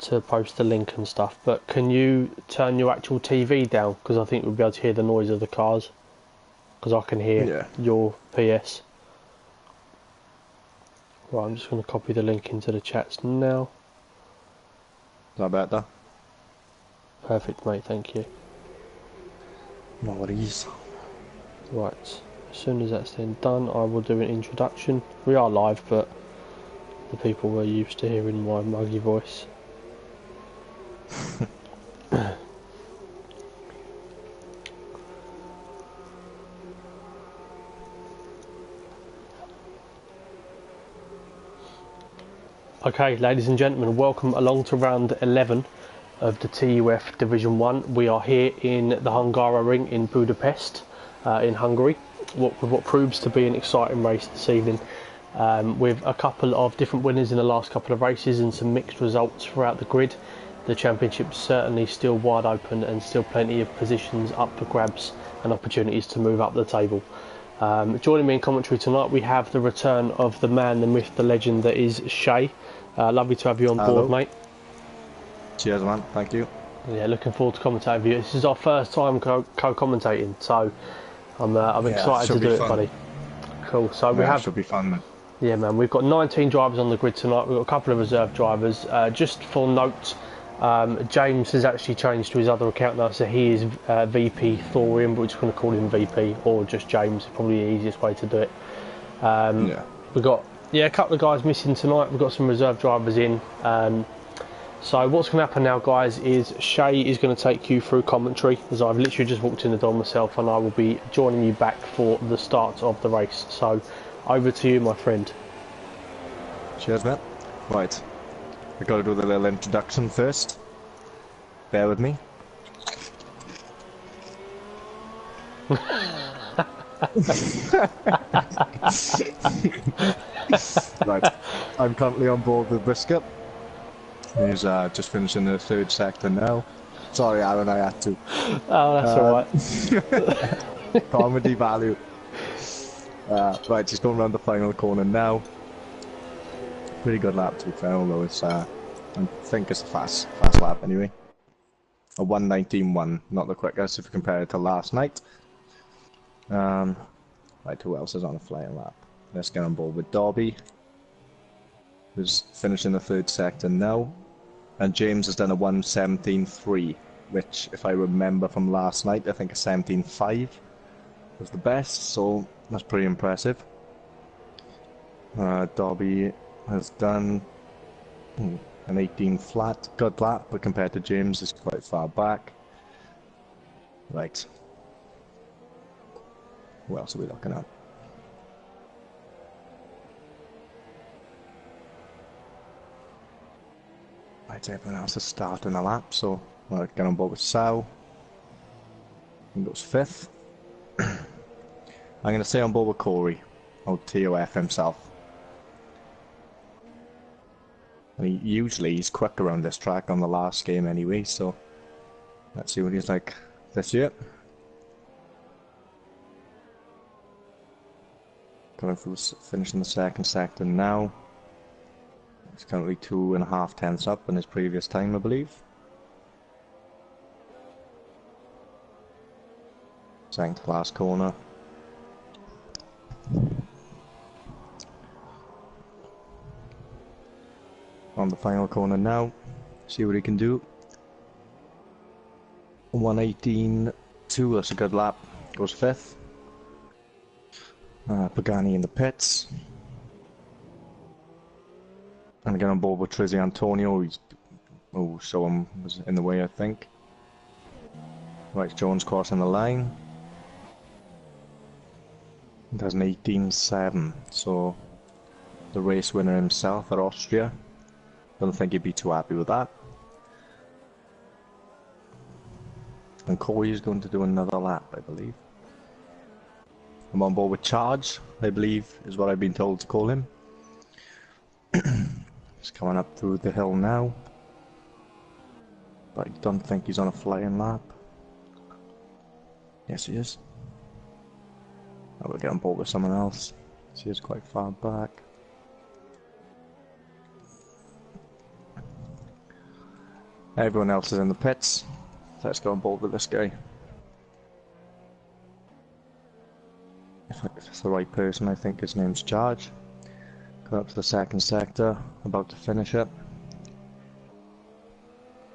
to post the link and stuff, but can you turn your actual TV down? Because I think we'll be able to hear the noise of the cars. Because I can hear your PS. Right, I'm just going to copy the link into the chats now. Is that better? Perfect, mate, thank you. No worries. Right, as soon as that's then done, I will do an introduction. We are live, but the people were used to hearing my muggy voice. Okay, ladies and gentlemen, welcome along to round 11 of the TUF Division 1. We are here in the Hungary ring in Budapest, in Hungary, what proves to be an exciting race this evening, with a couple of different winners in the last couple of races and some mixed results throughout the grid. The championship's certainly still wide open and still plenty of positions up for grabs and opportunities to move up the table. Joining me in commentary tonight, we have the return of the man, the myth, the legend that is Shay. Lovely to have you on board, mate. Cheers, man. Thank you. Yeah, looking forward to commentating with you. This is our first time co-commentating, so I'm excited to do it, buddy. Cool. So we have. Should be fun, man. Yeah, man. We've got 19 drivers on the grid tonight. We've got a couple of reserve drivers. Just for note, James has actually changed to his other account now, so he is VP Thorium, but we're just going to call him VP or just James. Probably the easiest way to do it. We've got a couple of guys missing tonight. We've got some reserve drivers in. So what's going to happen now, guys, is Shay is going to take you through commentary, as I've literally just walked in the door myself, and I will be joining you back for the start of the race. So over to you, my friend. Cheers, man. Right. We've got to do the little introduction first. Bear with me. Right. I'm currently on board with Brisket. He's just finishing the third sector now. Sorry, Aaron, I had to. Oh, that's alright. Comedy value. Right, he's going around the final corner now. Pretty good lap to be fair, although it's I think it's a fast lap anyway. A 1:19.1, not the quickest if you compare it to last night. Right, who else is on a flying lap? Let's get on board with Dobby, who's finishing the third sector now. And James has done a 1:17.3, which, if I remember from last night, I think a 17.5 was the best, so that's pretty impressive. Dobby has done an 18 flat, good lap, but compared to James, it's quite far back. Right. Who else are we looking at? Right, everyone else is starting a lap, so we'll get on board with Sal. He goes 5th. I'm going to stay on board with Corey, old TUF himself. And he's quick around this track on the last game anyway, so let's see what he's like this year. Going through, finishing the second sector now. He's currently 2.5 tenths up in his previous time, I believe. Second to last corner. On the final corner now. See what he can do. 1:18.2, that's a good lap. Goes 5th. Pagani in the pits. And again on board with Trizzy Antonio. Someone was in the way, I think. Right, Jones crossing the line. It has an 18.7, so the race winner himself at Austria. Don't think he'd be too happy with that. And Corey is going to do another lap, I believe. I'm on board with Charge, I believe, is what I've been told to call him. He's coming up through the hill now. But I don't think he's on a flying lap. Yes, he is. I will get on board with someone else. He is quite far back. Everyone else is in the pits. Let's go on board with this guy. If it's the right person, I think his name's Charge. Go up to the second sector, about to finish it.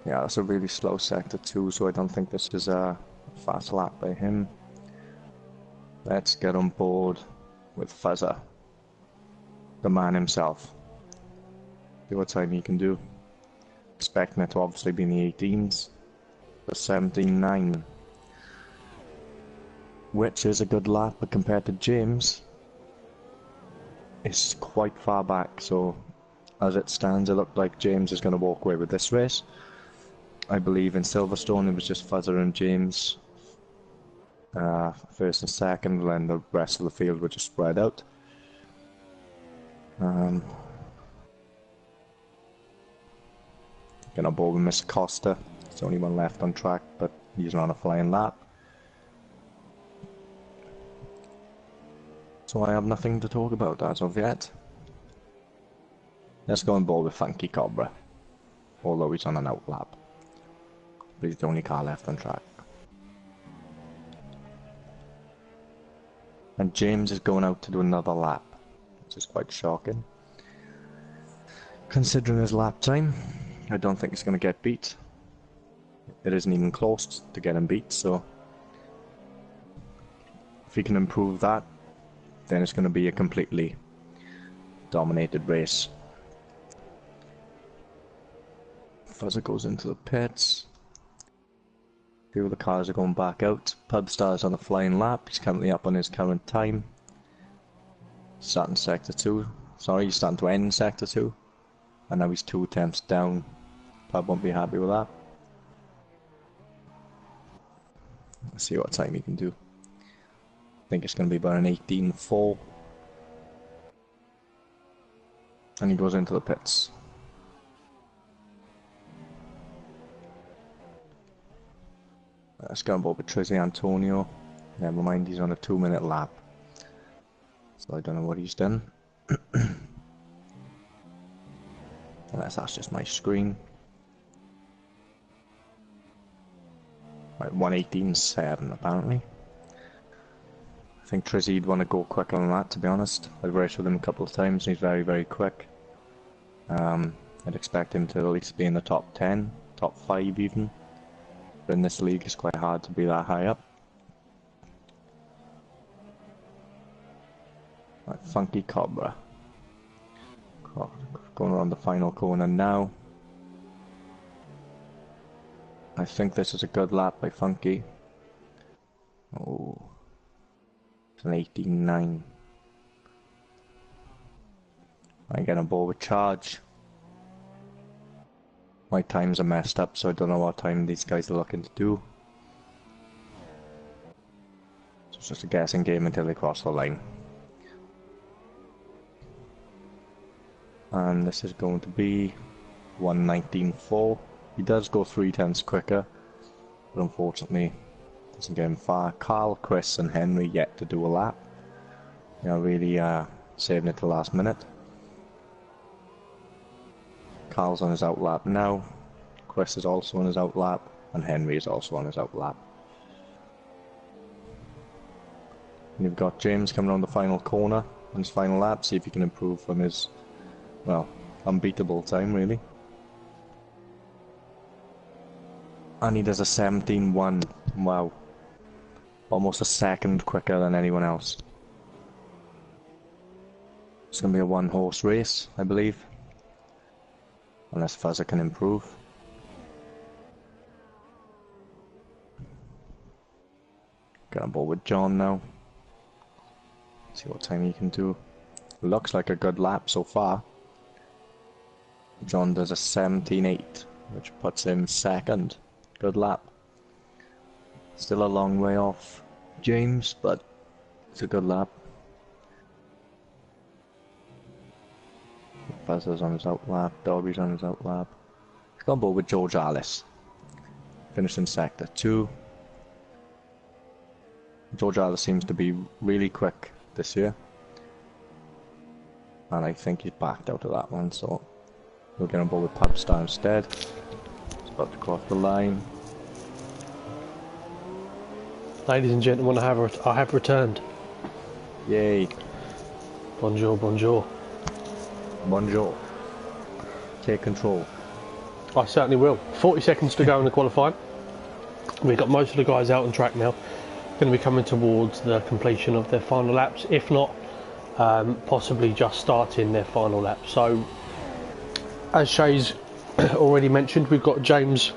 Yeah, that's a really slow sector too, so I don't think this is a fast lap by him. Let's get on board with Fuzzer, the man himself. See what time he can do. Expecting it to obviously be in the 18s. The 17.9. Which is a good lap, but compared to James, it's quite far back, so as it stands, it looked like James is going to walk away with this race. I believe in Silverstone it was just Fuzzer and James first and second, and then the rest of the field were just spread out. Getting on board with Mr. Costa. There's only one left on track, but he's on a flying lap. So I have nothing to talk about as of yet. Let's go on board with Funky Cobra, although he's on an out lap. But he's the only car left on track. And James is going out to do another lap, which is quite shocking. Considering his lap time, I don't think he's going to get beat. It isn't even close to getting beat, so if he can improve that, then it's going to be a completely dominated race. Fuzzer goes into the pits. A few of the cars are going back out. Pubstar's on a flying lap. He's currently up on his current time. Starting sector 2. Sorry, he's starting to end sector 2. And now he's 2 attempts down. Pub won't be happy with that. Let's see what time he can do. I think it's going to be about an 18.4. And he goes into the pits. Let's go on board with Trizzy Antonio. Never mind, he's on a 2-minute lap. So I don't know what he's done. Unless that's just my screen. Right, 1:18.7 apparently. I think Trizzy'd want to go quicker than that, to be honest. I've raced with him a couple of times and he's very, very quick. I'd expect him to at least be in the top 10, top 5 even. But in this league it's quite hard to be that high up. Right, Funky Cobra. Going around the final corner now. I think this is a good lap by Funky. Oh, it's an 18.9. I get on board with Charge. My times are messed up, so I don't know what time these guys are looking to do. So it's just a guessing game until they cross the line. And this is going to be 1:19.4. He does go 3/10 quicker, but unfortunately doesn't get him far. Carl, Chris and Henry yet to do a lap. You know, really saving it to the last minute. Carl's on his out lap now. Chris is also on his out lap, and Henry is also on his out lap. And you've got James coming on the final corner on his final lap, see if he can improve from his, well, unbeatable time really. And he does a 17.1. Wow. Almost a second quicker than anyone else. It's going to be a one-horse race, I believe. Unless Fuzzer can improve. Get on board with John now. See what time he can do. Looks like a good lap so far. John does a 17.8, which puts him second. Good lap. Still a long way off James, but it's a good lap. Buzzer's on his out lap, Dobby's on his out lap. He's gone board with George Alice. Finished in sector 2. George Alice seems to be really quick this year. And I think he's backed out of that one, so we'll get on board with Pubstar instead. About to cross the line. Ladies and gentlemen, I have returned. Yay. Bonjour, bonjour. Bonjour. Take control. I certainly will. 40 seconds to go in the qualifying. We've got most of the guys out on track now. Going to be coming towards the completion of their final laps, if not possibly just starting their final lap. So, as Shay's already mentioned, we've got James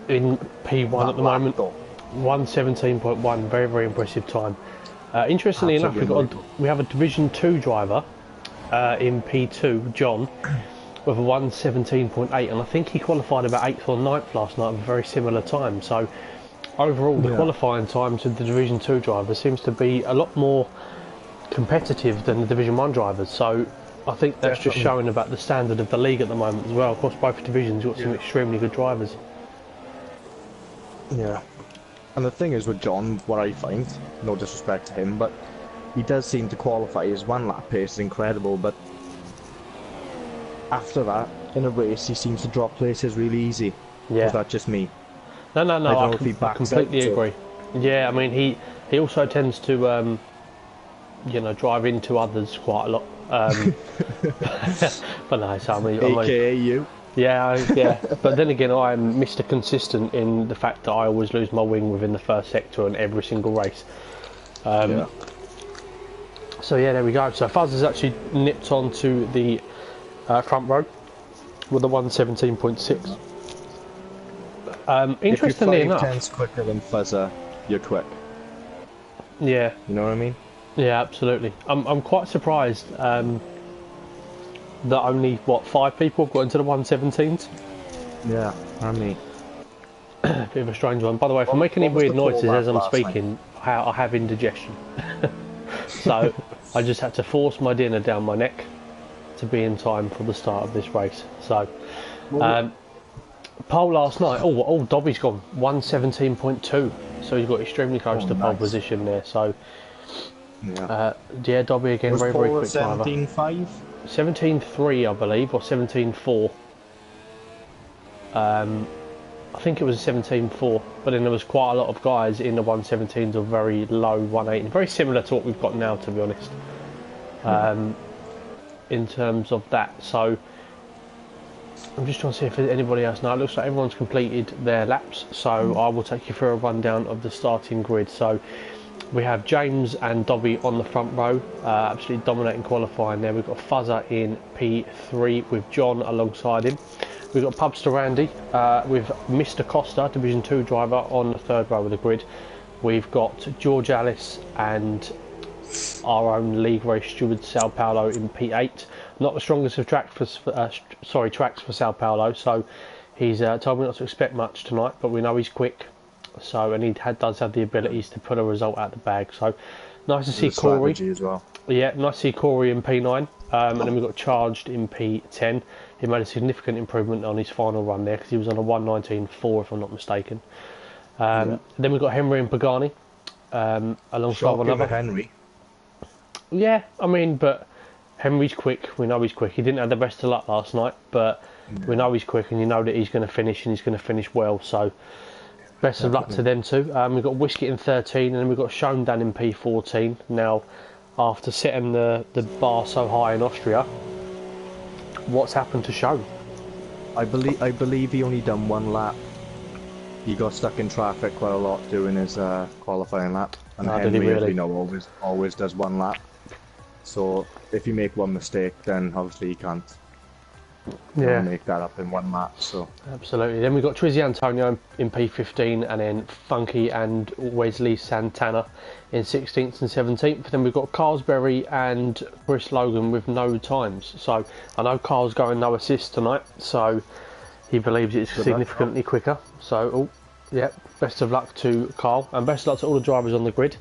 in P1 at the moment. 1:17.1, very, very impressive time. Interestingly enough, we have a Division 2 driver in P2, John, with a 1:17.8, and I think he qualified about 8th or 9th last night with a very similar time. So overall, the qualifying times of the Division 2 drivers seems to be a lot more competitive than the Division 1 drivers. So I think that's just showing about the standard of the league at the moment as well. Of course, both divisions got some extremely good drivers. Yeah. And the thing is with John, what I find, no disrespect to him, but he does seem to qualify. His one lap pace is incredible, but after that, in a race, he seems to drop places really easy. Yeah. Is that just me? No, I completely agree. Yeah, I mean, he also tends to, you know, drive into others quite a lot. But no, so I mean, AKA you. Yeah. But then again, I am Mr. Consistent in the fact that I always lose my wing within the first sector in every single race. So yeah, there we go. So Fuzz has actually nipped onto the front row with a 1:17.6. Interestingly enough, 5/10 quicker than Fuzzer, you're quick. Yeah. You know what I mean? Yeah, absolutely. I'm quite surprised that only 5 people have got into the 1:17s. Yeah, I mean, bit of a strange one. By the way, if I'm making any weird noises as I'm speaking, I have indigestion. So I just had to force my dinner down my neck to be in time for the start of this race. So pole last night. Oh, Dobby's gone 1:17.2. So he's got extremely close to pole position there. So yeah, Dobby again, very quick driver. 17.5? 17.3, I believe, or 17.4. I think it was 17.4, but then there was quite a lot of guys in the 1:17s or very low 1:18, very similar to what we've got now, to be honest. In terms of that, so I'm just trying to see if there's anybody else now. It looks like everyone's completed their laps, so I will take you through a rundown of the starting grid. So we have James and Dobby on the front row, absolutely dominating qualifying there. We've got Fuzzer in P3 with John alongside him. We've got Pubster Randy with Mr. Costa, Division 2 driver, on the third row of the grid. We've got George Alice and our own league race steward Sao Paulo in P8. Not the strongest of tracks for Sao Paulo, so he's told me not to expect much tonight, but we know he's quick. So, and he does have the abilities to put a result out the bag. So, nice to see Corey as well. Yeah, nice to see Corey in P9, and then we got Charged in P10. He made a significant improvement on his final run there because he was on a 1:19.4, if I'm not mistaken. Then we got Henry and Pagani alongside one another. Henry. Yeah, I mean, but Henry's quick. We know he's quick. He didn't have the best of luck last night, but we know he's quick, and you know that he's going to finish, and he's going to finish well. So. Best of luck to them too. We've got Whiskey in 13, and then we've got Schoendan in P14. Now, after setting the bar so high in Austria, what's happened to Schoen? I believe he only done one lap. He got stuck in traffic quite a lot during his qualifying lap, and Henry, as we know, always does one lap. So if you make one mistake, then obviously you can't. Make that up in one lap. So absolutely. Then we've got Trizzy Antonio in P15, and then Funky and Wesley Santana in 16th and 17th. Then we've got Carlsberry and Chris Logan with no times. So I know Carl's going no assist tonight, so he believes it's significantly quicker. So best of luck to Carl, and best of luck to all the drivers on the grid.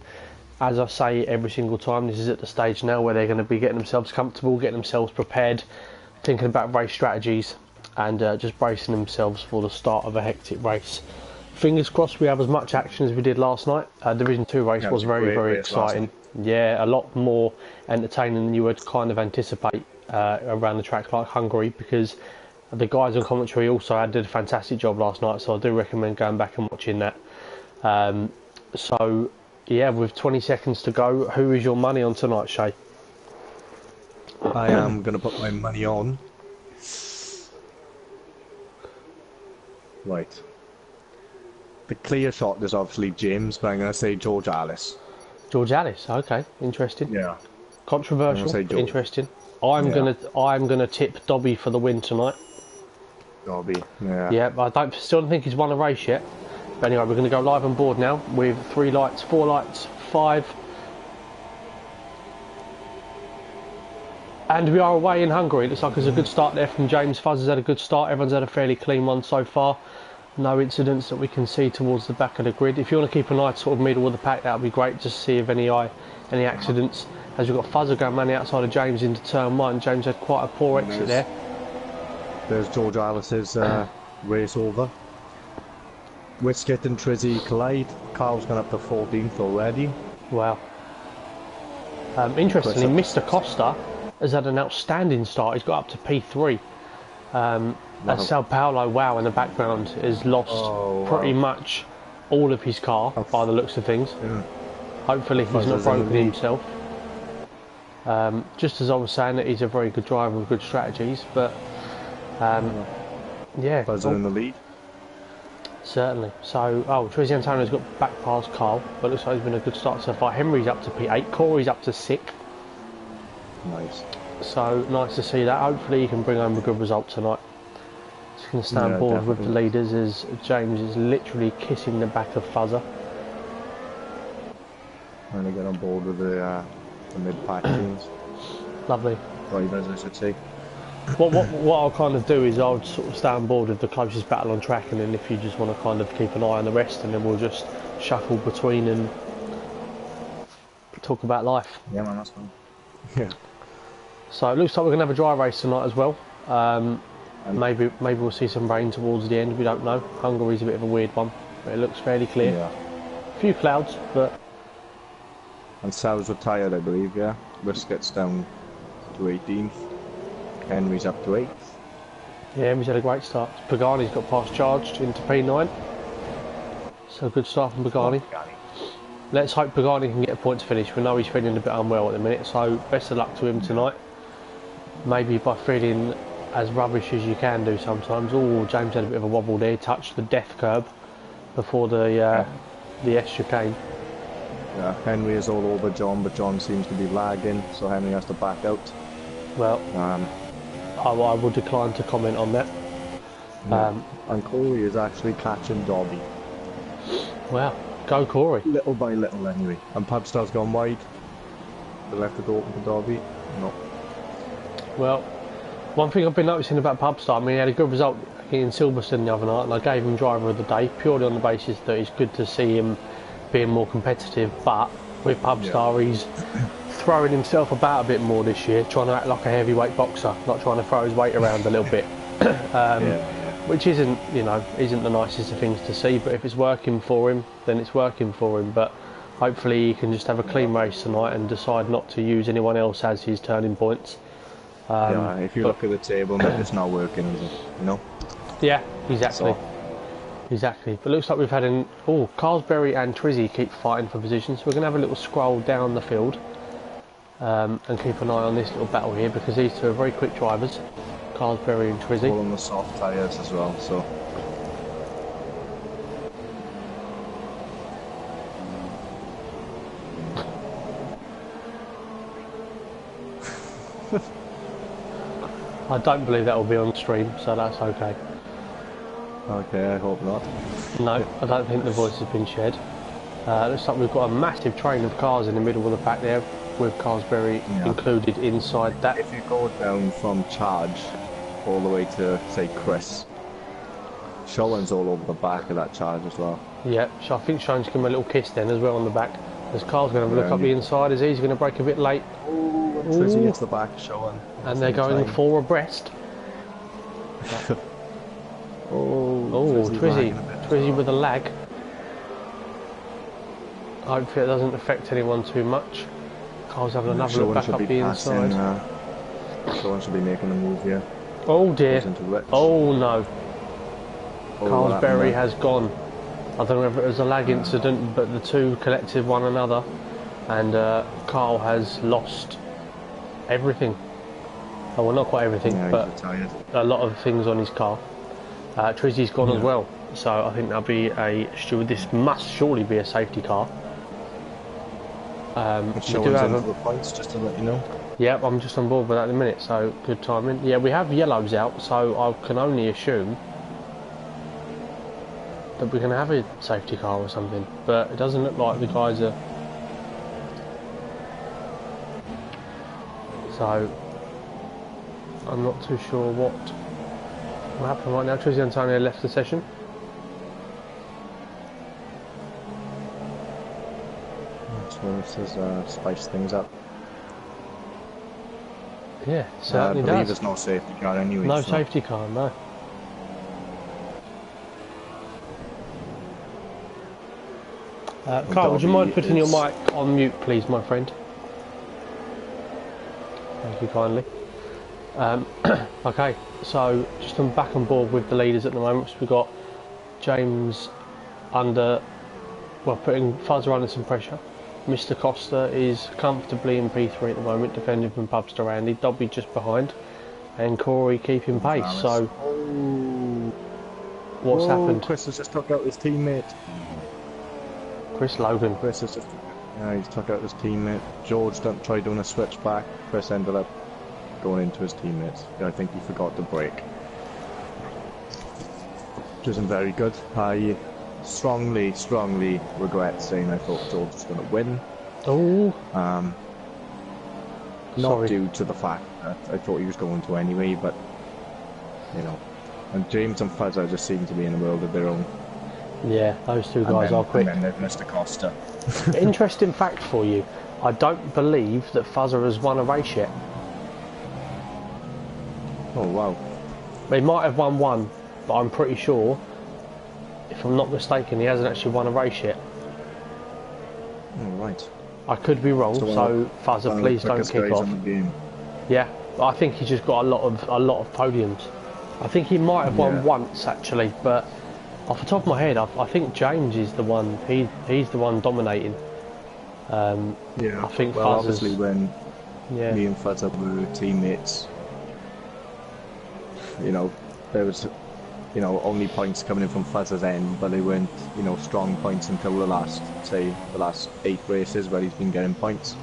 As I say every single time, this is at the stage now where they're going to be getting themselves comfortable, getting themselves prepared, thinking about race strategies, and just bracing themselves for the start of a hectic race. Fingers crossed we have as much action as we did last night. Division 2 race was very exciting. Yeah, a lot more entertaining than you would kind of anticipate around the track like Hungary, because The guys on commentary also did a fantastic job last night, so I do recommend going back and watching that. So, yeah, with 20 seconds to go, who is your money on tonight, Shay? I am going to put my money on. Right. The clear shot is obviously James, but I'm going to say George Alice. George Alice, okay, interesting. Yeah. Controversial, but interesting. I'm gonna tip Dobby for the win tonight. Dobby, yeah. Yeah, but still don't think he's won a race yet. But anyway, we're gonna go live on board now with 3 lights, 4 lights, 5. And we are away in Hungary. It looks like there's a good start there from James. Fuzz has had a good start. Everyone's had a fairly clean one so far. No incidents that we can see towards the back of the grid. If you want to keep an eye sort of middle of the pack, that would be great, just to see if any accidents. As we've got Fuzzer going man outside of James into turn 1. James had quite a poor exit there. There's George Alice's race over. Wisket and Trizzy collide. Carl's gone up to 14th already. Wow. Interestingly, Mr. Costa has had an outstanding start. He's got up to P3. Sao Paulo, wow, in the background, has lost pretty much all of his car by the looks of things. Yeah. Hopefully he's not broken himself. Just as I was saying, that he's a very good driver with good strategies, but yeah. Buzzer in the lead. Certainly. So, Trizzy Antonio's got back past Carl, but looks like he's been a good start so far. Henry's up to P8, Corey's up to 6th. Nice. So, nice to see that. Hopefully he can bring home a good result tonight. Just going to stand board with the leaders as James is literally kissing the back of Fuzzer. Trying to get on board with the mid-pack teams. Lovely. Drivers, I should say. What I'll kind of do is I'll sort of stay on board with the closest battle on track, and then if you just want to kind of keep an eye on the rest, and then we'll just shuffle between and talk about life. Yeah, man, that's fine. Yeah. So it looks like we're going to have a dry race tonight as well. Maybe we'll see some rain towards the end, we don't know. Hungary's a bit of a weird one, but it looks fairly clear. Yeah. A few clouds, but... And Sal's retired, I believe, yeah. Wisket's down to 18th. Henry's up to 8th. Yeah, Henry's had a great start. Pagani's got past charged into P9. So good start from Pagani. Let's hope Pagani can get a point to finish. We know he's feeling a bit unwell at the minute, so best of luck to him tonight. Maybe by feeling as rubbish as you can do sometimes. Oh, James had a bit of a wobble there, touched the death curb before the S chicane. Yeah, Henry is all over John, but John seems to be lagging, so Henry has to back out. Well, I will decline to comment on that. And Corey is actually catching Dobby. Wow, go Corey. Little by little anyway. And Pubstar's gone wide. They left it open for Dobby. No. Well, one thing I've been noticing about Pubstar, I mean, he had a good result in Silverstone the other night, and I gave him driver of the day purely on the basis that it's good to see him being more competitive, but with Pubstar he's throwing himself about a bit more this year, trying to act like a heavyweight boxer, not trying to throw his weight around a little bit. Which isn't the nicest of things to see, but if it's working for him, then it's working for him. But hopefully he can just have a clean race tonight and decide not to use anyone else as his turning points. If you look at the table, it's not working, is it? You know? Yeah, exactly. Exactly. But it looks like we've had Carlsberry and Trizzy keep fighting for position, so we're going to have a little scroll down the field and keep an eye on this little battle here, because these two are very quick drivers, Carlsberry and Trizzy. All on the soft tyres as well, so... I don't believe that will be on stream, so that's okay. Okay, I hope not. No, I don't think the voice has been shared. Looks like we've got a massive train of cars in the middle of the pack there, with Carlsberry included inside that. If you go down from Charge all the way to, say, Chris, Showen's all over the back of that Charge as well. Yeah, so I think Showen's giving him a little kiss then as well on the back. As Carl's going to have a look up the inside, as he's going to break a bit late. Oh, Trizzy gets the back, Showen. And they're going 4 abreast. Trizzy with a lag. Hopefully it doesn't affect anyone too much. Carl's having another look back up the inside. Showen should be making a move here. Oh dear. Goes into the wet. Oh no. Oh, Carl's what berry happened has gone. I don't know whether it was a lag incident, but the two collected one another, and Carl has lost everything. Oh, well, not quite everything, there? Yeah, but he's retired. a lot of things on his car. Trizzy's gone as Yeah. well, so I think that'll be this must surely be a safety car. It's showing into the points, just to let you know. Yep, I'm just on board with that in a minute, so good timing. Yeah, we have yellows out, so I can only assume that we're going to have a safety car or something, but it doesn't look like the guys are. So I'm not too sure what will happen right now. Trizzy Antonio left the session. So it says spice things up. Yeah, certainly I believe does. there's no safety car anyway. No so. safety car, no. Carl, would you mind putting your mic on mute, please, my friend? Thank you kindly. Okay, so just I'm back on board with the leaders at the moment. So we've got James putting Fuzzer under some pressure. Mr. Costa is comfortably in P3 at the moment, defending from Pubster Randy. Dobby just behind, and Corey keeping pace. So, what's happened? Chris has just took out his teammate. Chris Logan. Chris has just, he's took out his teammate. George tried doing a switch back. Chris ended up going into his teammates. I think he forgot to brake, which isn't very good. I strongly regret saying I thought George was going to win. Oh. Not due to the fact that I thought he was going to anyway, but you know. And James and Fuzzer just seem to be in a world of their own. Yeah, those two guys are quick. And then there's Mr. Costa. Interesting fact for you. I don't believe that Fuzzer has won a race yet. Oh wow. He might have won one, but I'm pretty sure, if I'm not mistaken, he hasn't actually won a race yet. Oh right. I could be wrong, so Fuzzer, please don't kick off. Yeah, but I think he's just got a lot of podiums. I think he might have won once actually, but off the top of my head, I think James is the one. He's the one dominating. Yeah. I think well, obviously when me and Fuzzer were teammates, you know, there was, you know, only points coming in from Fuzzer's end, but they weren't, you know, strong points until the last 8 races where he's been getting points.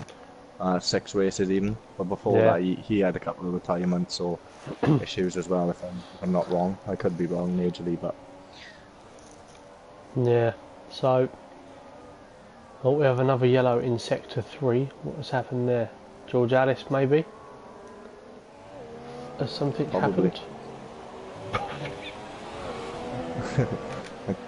6 races even, but before that he had a couple of retirements or issues as well, if I'm not wrong. I could be wrong majorly, but... Yeah, so... Oh, we have another yellow in Sector 3. What has happened there? George Alice, maybe? Has something happened?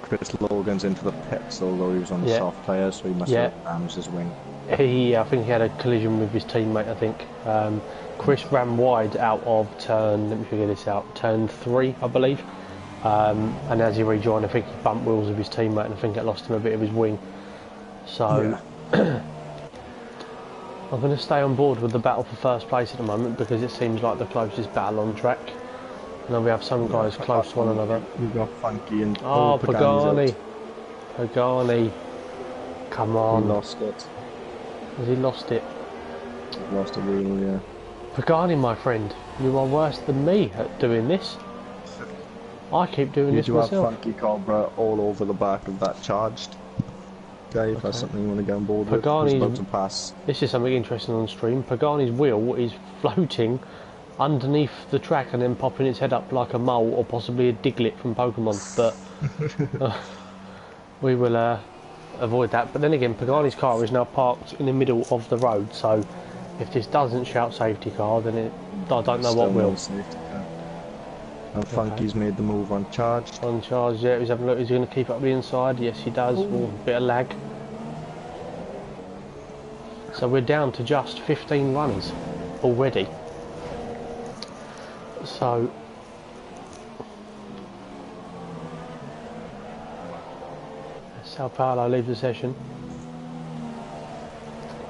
Chris Logan's into the pits, although he was on the soft tyres, so he must have damaged his wing. I think he had a collision with his teammate, I think. Chris ran wide out of turn, let me figure this out, turn 3, I believe. And as he rejoined, I think he bumped wheels with his teammate, and I think it lost him a bit of his wing. So, I'm going to stay on board with the battle for first place at the moment, because it seems like the closest battle on track. And then we have some guys close to one another. We've got Funky and Pagani. Pagani. Come on. He lost it. Has he lost it? He lost a wheel, yeah. Pagani, my friend, you are worse than me at doing this. I keep doing this myself. You have Funky Cobra all over the back of that charged guy, if that's something you want to get on board with. He's about to pass. This is something interesting on stream. Pagani's wheel is floating underneath the track and then popping its head up like a mole or possibly a Diglett from Pokemon, but we will avoid that. But then again, Pagani's car is now parked in the middle of the road, so if this doesn't shout safety car, then I don't know what will. And Funky's made the move on charged. On charge, yeah, he's having a look. Is he going to keep up the inside? Yes, he does. Ooh, a bit of lag. So we're down to just 15 runners already. So Sao Paulo leaves the session.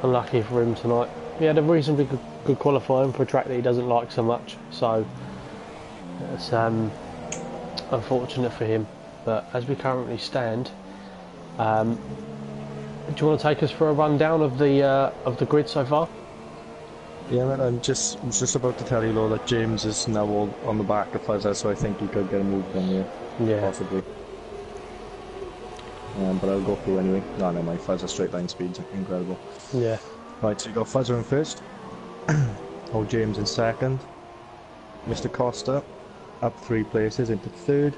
Unlucky for him tonight. He had a reasonably good qualifying for a track that he doesn't like so much. So It's unfortunate for him, but as we currently stand, do you want to take us for a rundown of the grid so far? Yeah, man, I was just about to tell you, though, that James is now all on the back of Fuzzer, so I think he could get a move done here. Yeah. Possibly. But I'll go through anyway. No, my Fuzzer straight line speed's incredible. Yeah. Right, so you got Fuzzer in first. Old James in second. Mr. Costa up 3 places into third.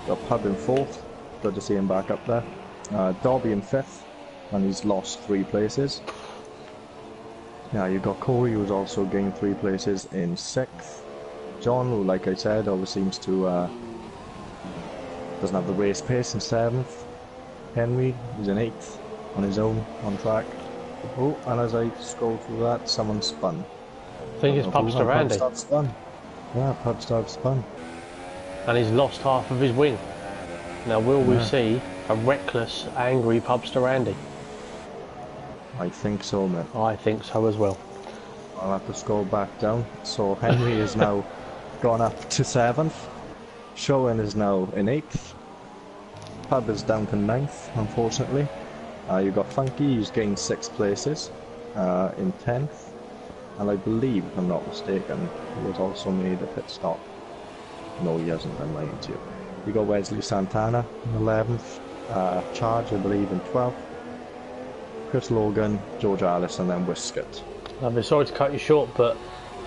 Got Pub in fourth. Good to see him back up there. Dobby in fifth, and he's lost 3 places. Now you've got Corey, who's also gained 3 places in 6th. John, who, like I said, always seems to doesn't have the race pace, in 7th. Henry, who's in 8th, on his own, on track. Oh, and as I scroll through that, someone spun. I think it's Pubster Randy. Pubstar spun. Yeah, Pubstar spun. And he's lost half of his wing. Now will we see a reckless, angry Pubster Randy? I think so, mate. I think so as well. I'll have to scroll back down. So Henry is now gone up to 7th. Showen is now in 8th. Pub is down to 9th, unfortunately. You've got Funky, who's gained 6 places in 10th. And I believe, if I'm not mistaken, he has also made a pit stop. No, he hasn't, I'm lying to you. You got Wesley Santana in 11th. Charge, I believe, in 12th. Chris Logan, George Alice, and then Whisket. I've been sorry to cut you short, but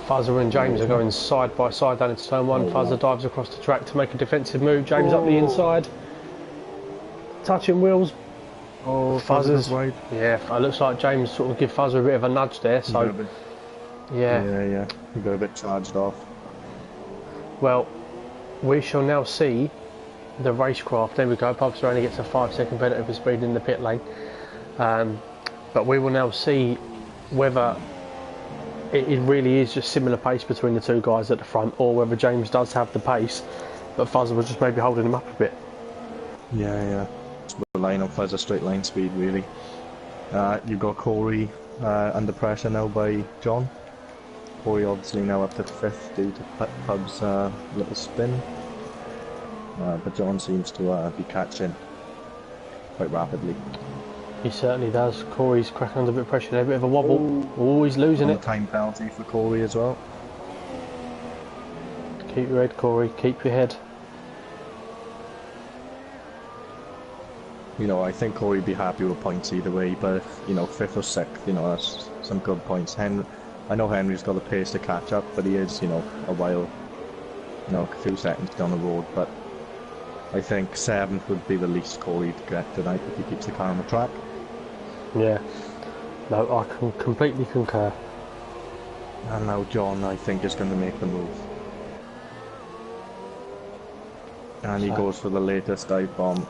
Fuzzer and James are going side by side down into turn 1. Fuzzer dives across the track to make a defensive move. James up the inside. Touching wheels. Oh, Fuzzer's wide. Yeah, it looks like James sort of give Fuzzer a bit of a nudge there. So, yeah. He got a bit charged off. Well, we shall now see the racecraft. There we go. Pubster only gets a 5-second penalty for speed in the pit lane. But we will now see whether it really is just similar pace between the 2 guys at the front, or whether James does have the pace, but Fuzzer was just maybe holding him up a bit. Yeah. Relying on Fuzzer straight line speed, really. You've got Corey under pressure now by John. Corey obviously now up to 5th due to Pub's little spin. But John seems to be catching quite rapidly. He certainly does. Corey's cracking under a bit of pressure there, a bit of a wobble. Oh, he's losing it. Time penalty for Corey as well. Keep your head, Corey. Keep your head. You know, I think Corey'd be happy with points either way, but, you know, 5th or 6th, you know, that's some good points. I know Henry's got the pace to catch up, but he is, you know, a while, you know, a few seconds down the road, but I think 7th would be the least Corey to get tonight if he keeps the car on the track. Yeah. No, I can completely concur. And now John, I think, is going to make the move. And he goes for the latest dive bomb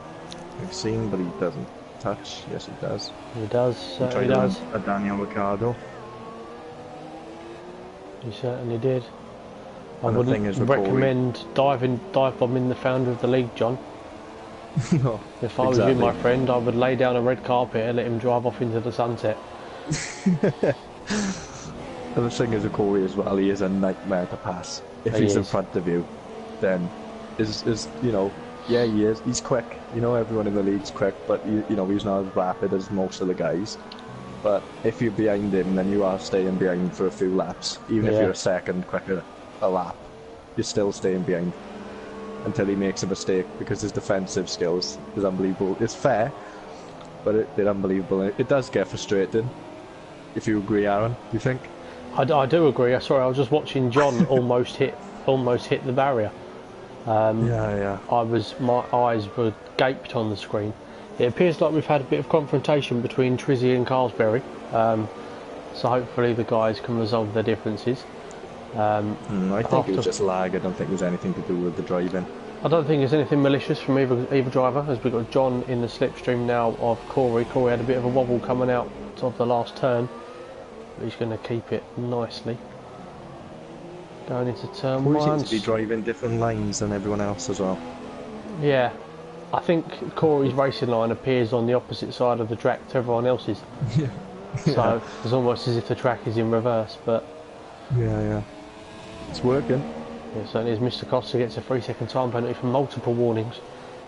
I've seen, but he doesn't touch. Yes, he does. He does, certainly does. A Daniel Ricciardo. He certainly did. I And wouldn't recommend dive bombing the founder of the league, John. No, if I was you, my friend, I would lay down a red carpet and let him drive off into the sunset. And the thing is with Corey as well, he is a nightmare to pass. If he's in front of you, then is you know, yeah, he is. He's quick. You know, everyone in the league's quick, but you know, he's not as rapid as most of the guys. But if you're behind him, then you are staying behind for a few laps. Even if you're a second quicker a lap, you're still staying behind until he makes a mistake, because his defensive skills is unbelievable. It's fair, but they're unbelievable. It does get frustrating. If you agree, Aaron, do you think? I do agree. Sorry, I was just watching John almost hit the barrier. My eyes were gaped on the screen. It appears like we've had a bit of confrontation between Trizzy and Carlsberry, so hopefully the guys can resolve their differences. I think it was just lag. I don't think there's anything to do with the driving. I don't think there's anything malicious from either driver, as we've got John in the slipstream now of Corey. Corey had a bit of a wobble coming out of the last turn, but he's going to keep it nicely. Going into turn 1. He seems to be driving different lines than everyone else as well. Yeah, I think Corey's racing line appears on the opposite side of the track to everyone else's. So it's almost as if the track is in reverse, but... Yeah. It's working. Yeah, certainly is. Mr. Costa gets a 3-second time penalty for multiple warnings.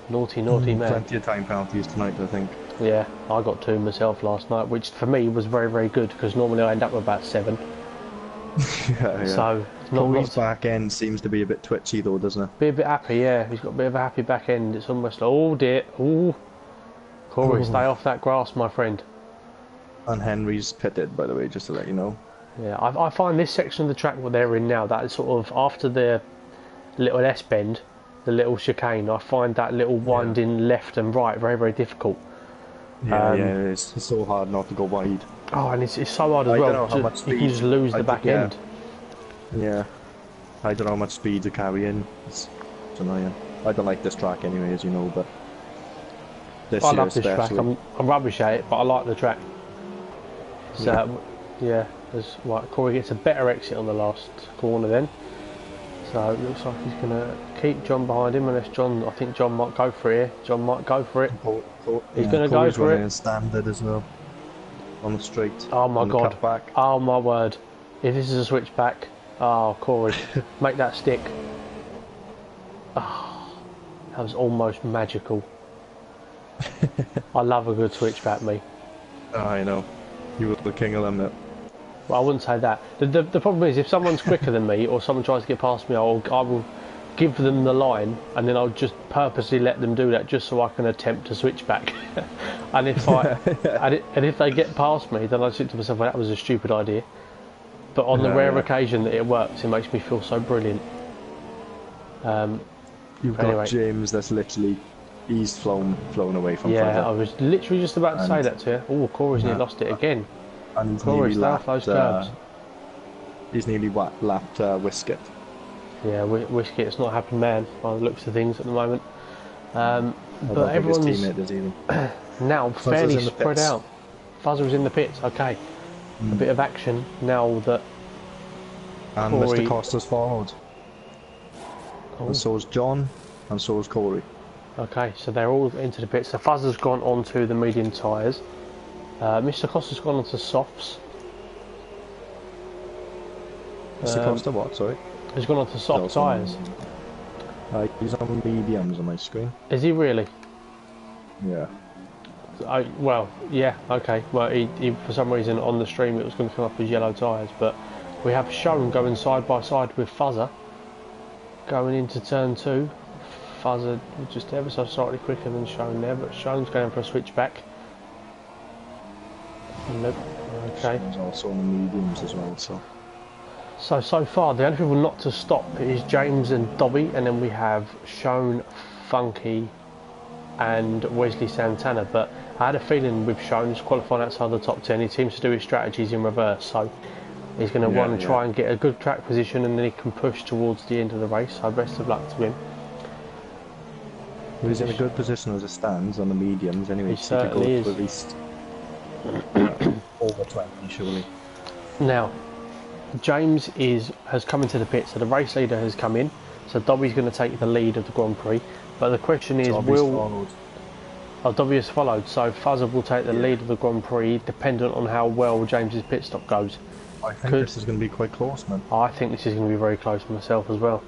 Naughty, naughty man. Plenty of time penalties tonight, I think. Yeah, I got 2 myself last night, which for me was very, very good because normally I end up with about 7. Yeah. So, not Corey's back end seems to be a bit twitchy though, doesn't it? be a bit happy, yeah. He's got a bit of a happy back end. It's almost like, oh dear, oh. Corey, stay off that grass, my friend. And Henry's pitted, by the way, just to let you know. Yeah, I find this section of the track what they're in now, that is sort of after the little S bend, the little chicane, I find that little winding left and right very, very difficult. Yeah, it's so hard not to go wide. Oh, and it's so hard as I well. don't know how much You can just lose the back end. Yeah. I don't know how much speed to carry in. It's annoying. I don't like this track anyway, as you know, but this I year love this track. I'm rubbish at it, but I like the track. So, yeah, right, Corey gets a better exit on the last corner then. So it looks like he's going to keep John behind him, unless John, I think John might go for it here. John might go for it. He's going to go for it. Standard as well. On the straight. Oh my god. Oh my word. If this is a switchback, oh Corey, make that stick. Oh, that was almost magical. I love a good switchback, me. Oh, I know. You were the king of them, mate. Well, I wouldn't say that. The problem is, if someone's quicker than me, or someone tries to get past me, I will give them the line, and then I'll just purposely let them do that, just so I can attempt to switch back. And if and if they get past me, then I think to myself, well, that was a stupid idea. But on the rare occasion that it works, it makes me feel so brilliant. You've got James that's literally, he's flown away from Yeah, I was literally just about to say that to you. Oh, Corey's nearly lost it again. And Corey's lapped those curbs. He's nearly lapped Wisket. Yeah, Whiskey, it's not happened, man, by the looks of things at the moment. But everyone's now fairly spread out. Fuzzer's in the pits, okay. A bit of action now that and Corey... Mr. Costa's followed. And so is John, and so is Corey. Okay, so they're all into the pits. So Fuzzer's gone onto the medium tyres. Mr. Costa's gone onto softs. Mr. Costa what, sorry? He's gone onto soft tyres. He's on mediums on my screen. Is he really? Yeah. Well, yeah, okay. Well, he for some reason on the stream it was going to come up as yellow tyres, but we have Shown going side by side with Fuzzer going into turn 2. Fuzzer just ever so slightly quicker than Shown there, but Shown's going for a switchback. Nope. Okay. He's also on the mediums as well, so. So far, the only people not to stop is James and Dobby, and then we have Shown, Funky, and Wesley Santana. But I had a feeling with Shown, he's qualifying outside the top 10, he seems to do his strategies in reverse, so he's going to want to try and get a good track position, and then he can push towards the end of the race, so best of luck to him. He's in a good position as it stands on the mediums anyway, he certainly is. At least over 20 surely. Now, James has come into the pit, so the race leader has come in, so Dobby's going to take the lead of the Grand Prix, but the question is, Dobby has followed, so Fuzzer will take the lead of the Grand Prix dependent on how well James's pit stop goes. I think this is going to be quite close, man. I think this is going to be very close myself as well.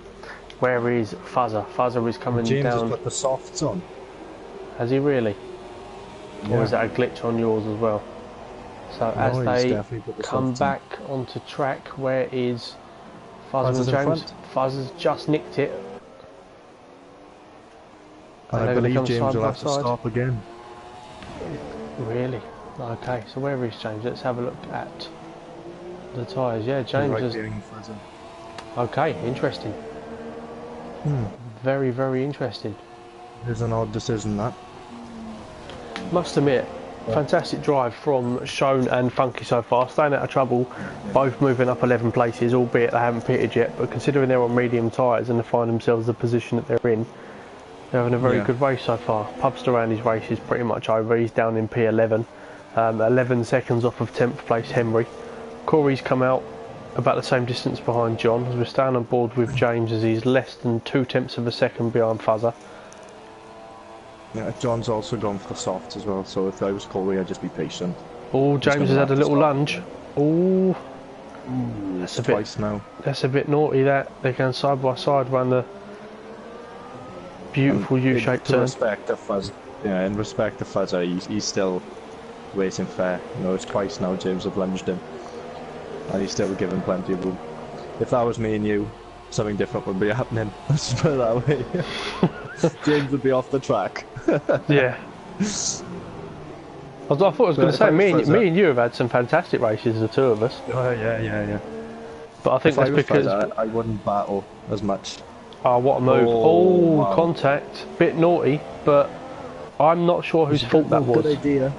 Where is Fuzzer? Fuzzer is coming James down. James has put the softs on. Has he really? Yeah. Or is that a glitch on yours as well? So as they come back onto track, where is Fuzzer's and James? Fuzzer's just nicked it. And I believe James will have to stop again. Really? Okay, so where is James? Let's have a look at the tyres. Yeah, James is... Okay, interesting. Very, very interesting. It's an odd decision, that. Must admit, fantastic drive from Shown and Funky so far, staying out of trouble, both moving up 11 places, albeit they haven't pitted yet, but considering they're on medium tyres and they find themselves the position that they're in, they're having a very good race so far. Pubster around his race is pretty much over, he's down in P11, 11 seconds off of 10th place Henry. Corey's come out about the same distance behind John, as we're staying on board with James as he's less than 2/10 of a second behind Fuzzer. Yeah, John's also gone for the softs as well, so if I was Corey I'd just be patient. Oh, James has had a little lunge. Oh, That's twice now. That's a bit naughty. That they're going side by side around the beautiful U-shaped turn. In respect to Fuzzer, he's still racing fair. You know, it's twice now James have lunged him, and he's still given plenty of room. If that was me and you, something different would be happening. Let's put it that way. James would be off the track. Yeah. I thought I was going to say, me and you have had some fantastic races, the two of us. Oh, yeah. But I think that's because I wouldn't battle as much. Oh, what a move. Oh, wow. Contact. Bit naughty, but I'm not sure whose fault that was. Good idea.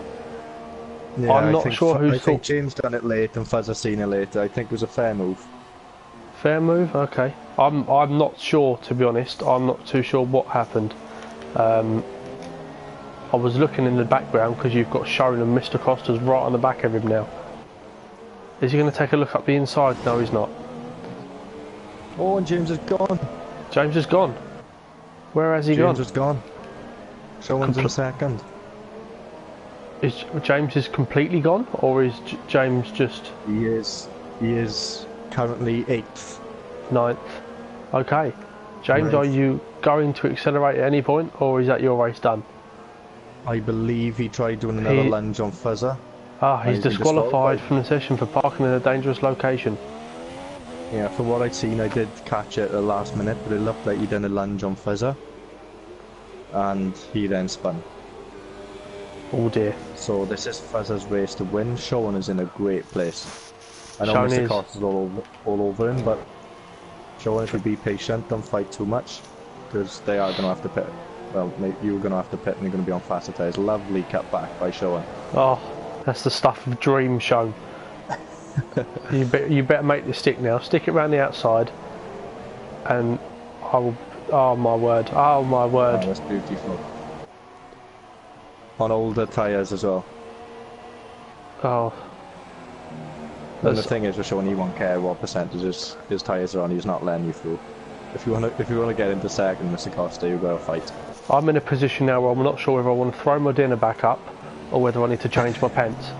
Yeah, I'm not sure whose fault. I think James done it late and Fuzzer seen it later. I think it was a fair move. Fair move? Okay. I'm not sure, to be honest. I'm not too sure what happened. I was looking in the background because you've got Shone and Mr. Costa's right on the back of him now. Is he going to take a look up the inside? No, he's not. Oh, and James is gone. James is gone. Where has he gone? James is gone. Shone's in second. Is James completely gone, or is James just... He is currently 8th. 9th. Okay. James, are you going to accelerate at any point, or is that your race done? I believe he tried doing another lunge on Fuzzer. Ah, he's disqualified from the session for parking in a dangerous location. Yeah, from what I'd seen, I did catch it at the last minute, but it looked like he'd done a lunge on Fuzzer. And he then spun. Oh dear. So this is Fuzzer's race to win. Sean is in a great place. I know Sean Mr. is... Costa's all over him, but Sean, if you be patient, don't fight too much, because they are going to have to pit. Well, you're going to have to pit and you're going to be on faster tyres. Lovely cut back by Sean. Oh, that's the stuff of dream, Sean. you better make this stick now. Stick it around the outside, and I will... Oh my word. Oh my word. Oh, that's beautiful. On older tyres as well. Oh. And the thing is with Sean, he won't care what percentages his tyres are on, he's not letting you through. If you want to get into second, Mr. Costa, you've got to fight. I'm in a position now where I'm not sure whether I want to throw my dinner back up or whether I need to change my pants.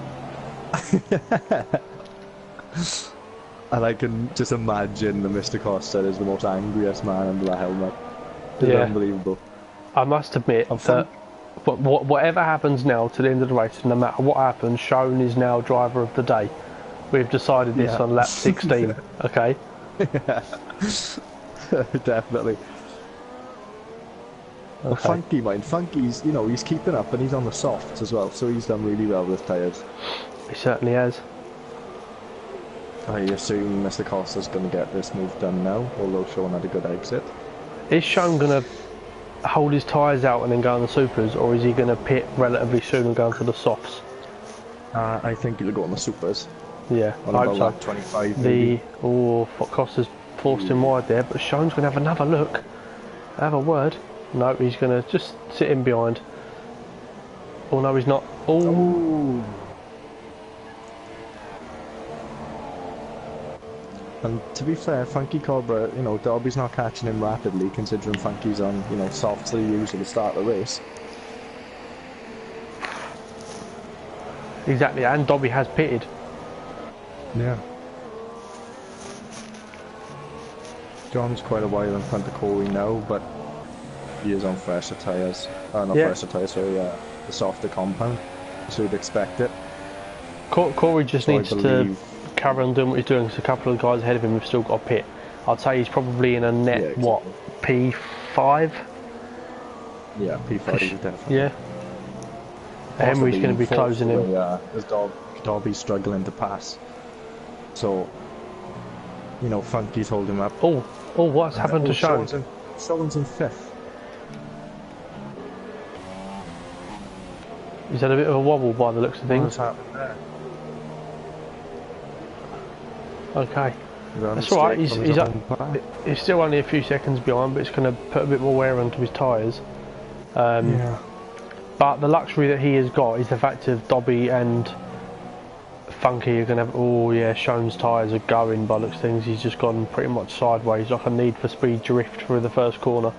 And I can just imagine that Mr. Costa is the most angriest man under the helmet. It's unbelievable. I must admit that whatever happens now to the end of the race, no matter what happens, Shone is now driver of the day. We've decided this on lap 16, okay? Yeah. Definitely. Okay. Funky, mind. Funky's, you know, he's keeping up and he's on the softs as well, so he's done really well with his tyres. He certainly has. I assume Mr. Costa's going to get this move done now, although Sean had a good exit. Is Sean going to hold his tyres out and then go on the supers, or is he going to pit relatively soon and go into the softs? I think he'll go on the supers. Yeah, I hope so. 25 maybe. Costa's forced him wide there, but Sean's going to have another look. Have a word. No, he's going to just sit in behind. Oh no, he's not. Oh. And to be fair, Funky Cobra, you know, Derby's not catching him rapidly, considering Funky's on, you know, softs that he used at the start of the race. Exactly, and Dobby has pitted. Yeah. John's quite a while in front of Corey now, but he is on fresher tyres. Not fresher tyres, sorry, the softer compound. So you'd expect it. Corey just needs to carry on doing what he's doing, because a couple of guys ahead of him have still got a pit. I'd say he's probably in a net, what, P5? Yeah, P5 definitely. Yeah. Henry's going to be closing him. Yeah, Dobby's struggling to pass. So, you know, Funky's holding him up. Oh, what's happened to Sean? Sean's in 5th. He's had a bit of a wobble by the looks of things. What's happened there? Okay. That's right, he's still only a few seconds behind, but it's going to put a bit more wear onto his tyres. Yeah. But the luxury that he has got is the fact of Dobby and Funky are going to have... Oh yeah, Sean's tyres are going by looks of things. He's just gone pretty much sideways, like a Need for Speed drift through the first corner.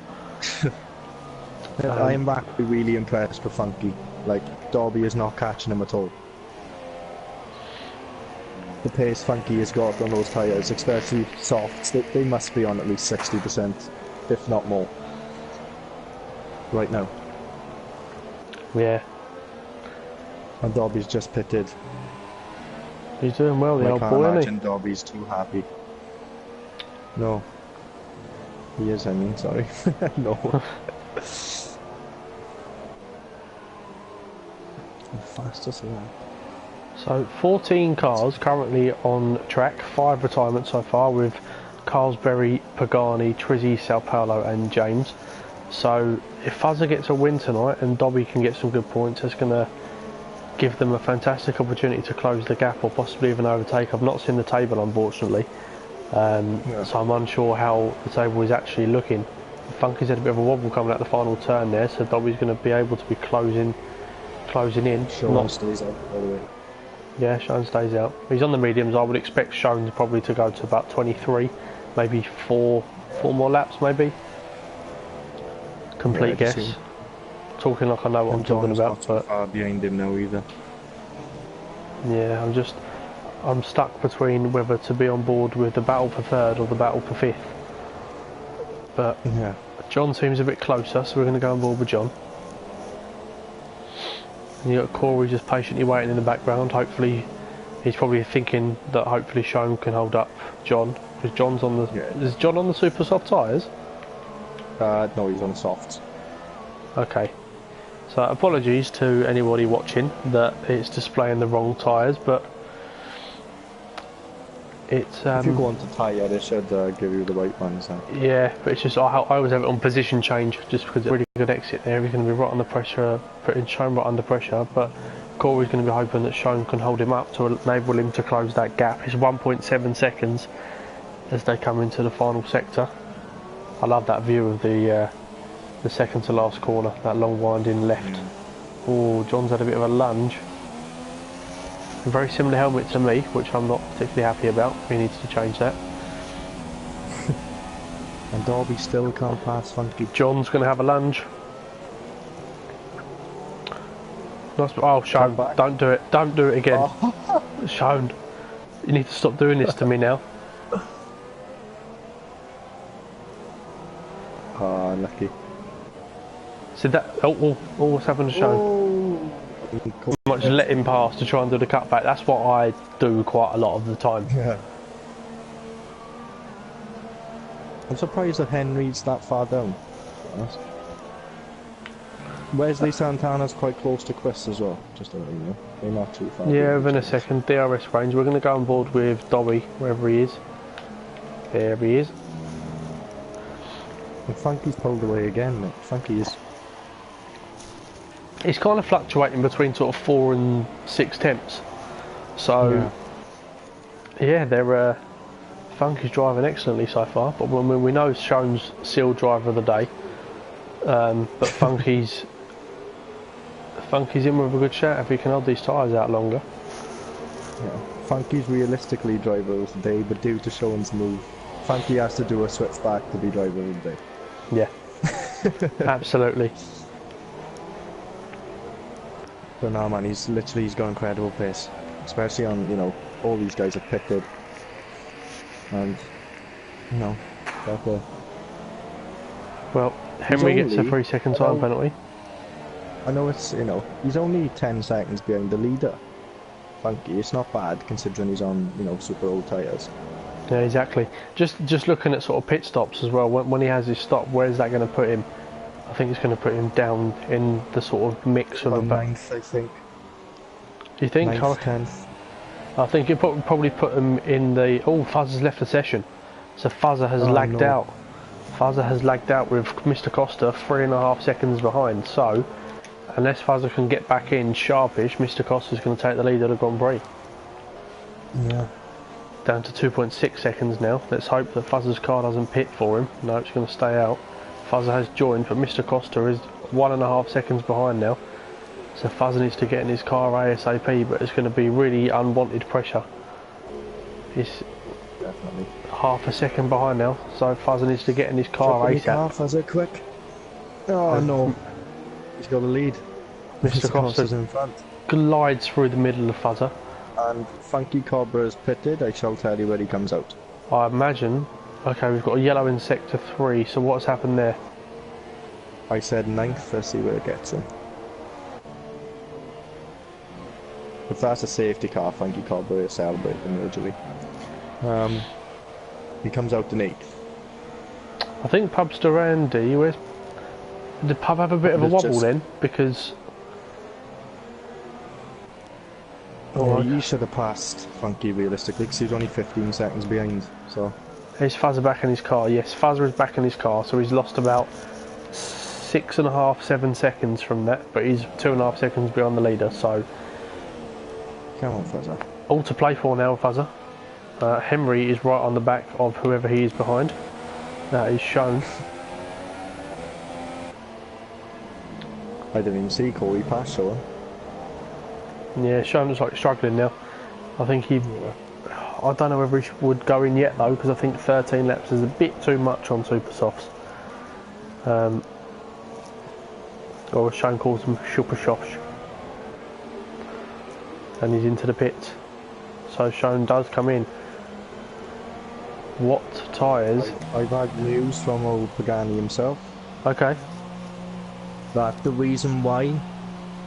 I am actually really impressed with Funky. Like, Dobby is not catching him at all. the pace Funky has got on those tyres, especially softs, they must be on at least 60%, if not more. Right now. Yeah. And Dobby's just pitted. He's doing well, the old boy, isn't he? I can't imagine Dobby's too happy. No. He is, I mean, sorry. No. Fastest lap. So 14 cars currently on track, 5 retirements so far with Carlsberry, Pagani, Trizzy, Sao Paulo and James. So if Fuzzer gets a win tonight and Dobby can get some good points, that's going to give them a fantastic opportunity to close the gap or possibly even overtake. I've not seen the table unfortunately, so I'm unsure how the table is actually looking. Funky's had a bit of a wobble coming out the final turn there, so Dobby's going to be able to be closing in. Sean stays out, by the way. Yeah, Shone stays out. He's on the mediums. I would expect Shone probably to go to about 23, maybe four more laps, maybe. Complete guess. Talking like I know what I'm talking about, not but far behind him now either. yeah, I'm stuck between whether to be on board with the battle for third or the battle for fifth. But yeah, John seems a bit closer, so we're going to go on board with John. And you got Corey just patiently waiting in the background. Hopefully, he's probably thinking that hopefully Shone can hold up John, because John's on the. Yeah. Is John on the super soft tyres? No, he's on softs. Okay. So apologies to anybody watching that it's displaying the wrong tyres, but it's... if you go on to tyre, they should give you the right ones then. Yeah, but it's just, I always have it on position change, just because it's a really good exit there. He's going to be right under pressure, putting Shone right under pressure, but Corey's going to be hoping that Shone can hold him up to enable him to close that gap. It's 1.7 seconds as they come into the final sector. I love that view of the second to last corner, that long winding left. Oh, John's had a bit of a lunge. A very similar helmet to me, which I'm not particularly happy about. He needs to change that. And Darby still can't pass Funky. John's going to have a lunge. Nice, oh, Shone, don't do it. Don't do it again. Oh. Shone, you need to stop doing this to me now. Ah, lucky. So that, what's happened to Shone? Oh. Might just let him pass to try and do the cutback. That's what I do quite a lot of the time. Yeah. I'm surprised that Henry's that far down. Wesley Santana's quite close to Chris as well, just to let you know. They're not too far. Yeah, within a second. DRS range. We're going to go on board with Dobby, wherever he is. There he is. And Funky's pulled away again, mate. Funky is... It's kind of fluctuating between sort of 4 and 6 tenths. So, yeah, they're Funky's driving excellently so far. But when we know Shone's sealed driver of the day, but Funky's in with a good shot if he can hold these tyres out longer. Yeah, Funky's realistically driver of the day, but due to Shone's move, Funky has to do a switch back to be driver of the day. Yeah, absolutely. But no, man, he's got incredible pace, especially on, you know, all these guys have pitted, and you know, well, Henry gets a 3-second time penalty. I know it's, you know, he's only 10 seconds behind the leader. Funky, it's not bad considering he's on, you know, super old tyres. Yeah, exactly. Just looking at sort of pit stops as well. When he has his stop, where's that going to put him? I think it's going to put him down in the sort of mix of the ninth, I think. Do you think? 9th, 10th. I think it probably put him in the... Oh, Fuzzer's left the session. So Fuzzer has lagged out. Fuzzer has lagged out with Mr. Costa 3.5 seconds behind. So, unless Fuzzer can get back in sharpish, Mr. Costa's going to take the lead of the Grand Prix. Yeah. Down to 2.6 seconds now. Let's hope that Fuzzer's car doesn't pit for him. No, it's going to stay out. Fuzzer has joined, but Mr. Costa is 1.5 seconds behind now. So Fuzzer needs to get in his car ASAP, but it's going to be really unwanted pressure. He's definitely half a second behind now, so Fuzzer needs to get in his car ASAP. Fuzzer, quick. Oh no. He's got the lead. Mr. Costa's in front. Glides through the middle of Fuzzer. And Funky Cobra's pitted. I shall tell you when he comes out. I imagine. Okay, we've got a yellow in sector 3, so what's happened there? I said ninth, let's see where it gets him. If that's a safety car, Funky Cobra is celebrating usually. He comes out in 8th. I think Pubster Randy, did Pub have a bit of a wobble then? Because... Oh, you should have passed Funky realistically, because he was only 15 seconds behind, so... Is Fuzzer back in his car? Yes, Fuzzer is back in his car, so he's lost about 6.5, 7 seconds from that, but he's 2.5 seconds behind the leader, so... Come on, Fuzzer. All to play for now, Fuzzer. Henry is right on the back of whoever he is behind. That is shown. I didn't even see Corey pass, so... Yeah, Sean looks like struggling now. I think he... I don't know whether he would go in yet though, because I think 13 laps is a bit too much on super softs. Or as Sean calls them, super shosh. And he's into the pits. So Sean does come in. What tyres? I've had news from old Pagani himself. Okay. That the reason why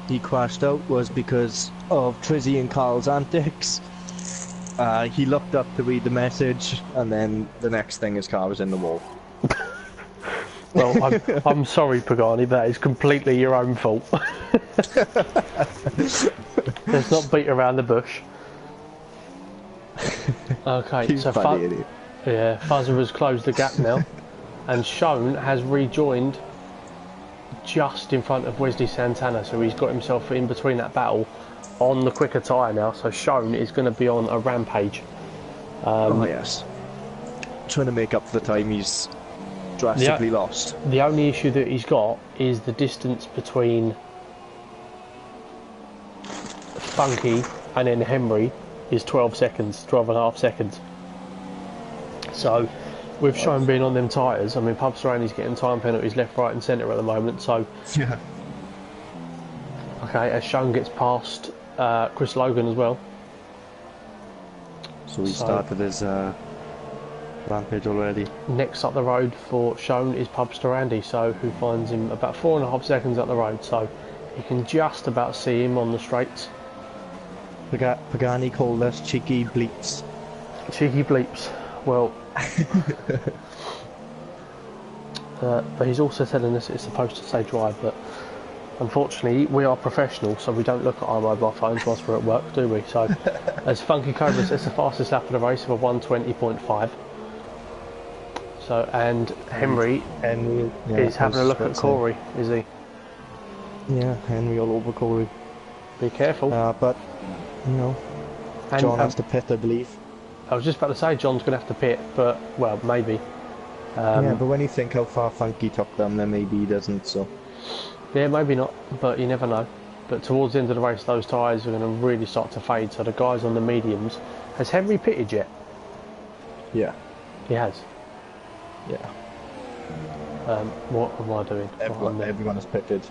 he crashed out was because of Trizzy and Carl's antics. He looked up to read the message, and then the next thing his car was in the wall. Well, I'm sorry, Pagani, that is completely your own fault. Let's not beat around the bush. Okay, He's so funny, isn't he? yeah, Fuzzer has closed the gap now, and Shone has rejoined just in front of Wesley Santana, so he's got himself in between that battle on the quicker tyre now, so Shone is going to be on a rampage. Oh yes. Trying to make up for the time he's drastically lost. The only issue that he's got is the distance between Funky and then Henry is 12 seconds, 12.5 seconds. So with Shone being on them tyres, I mean Pub Serrani's getting time penalties left, right and centre at the moment, so... Yeah. Okay, as Shone gets past Chris Logan as well. So he started his rampage already. Next up the road for Shone is Pubster Andy, so who finds him about 4.5 seconds up the road, so you can just about see him on the straights. Pagani called us cheeky bleeps. Cheeky bleeps. Well, but he's also telling us it's supposed to say drive, but unfortunately we are professional, so we don't look at our mobile phones whilst we're at work, do we? So as Funky Cobra says, the fastest lap of the race of a 1:20.5. So, and Henry is having a look at Corey, is he? Yeah, Henry all over Corey. Be careful. But, you know, And, John has to pit, I believe. I was just about to say John's going to have to pit, but, well, maybe. Yeah, but when you think how far Funky took them, then maybe he doesn't, so... Yeah, maybe not, but you never know. But towards the end of the race, those tyres are going to really start to fade, so the guys on the mediums... Has Henry pitted yet? Yeah. He has. Yeah. What am I doing? Everyone has pitted.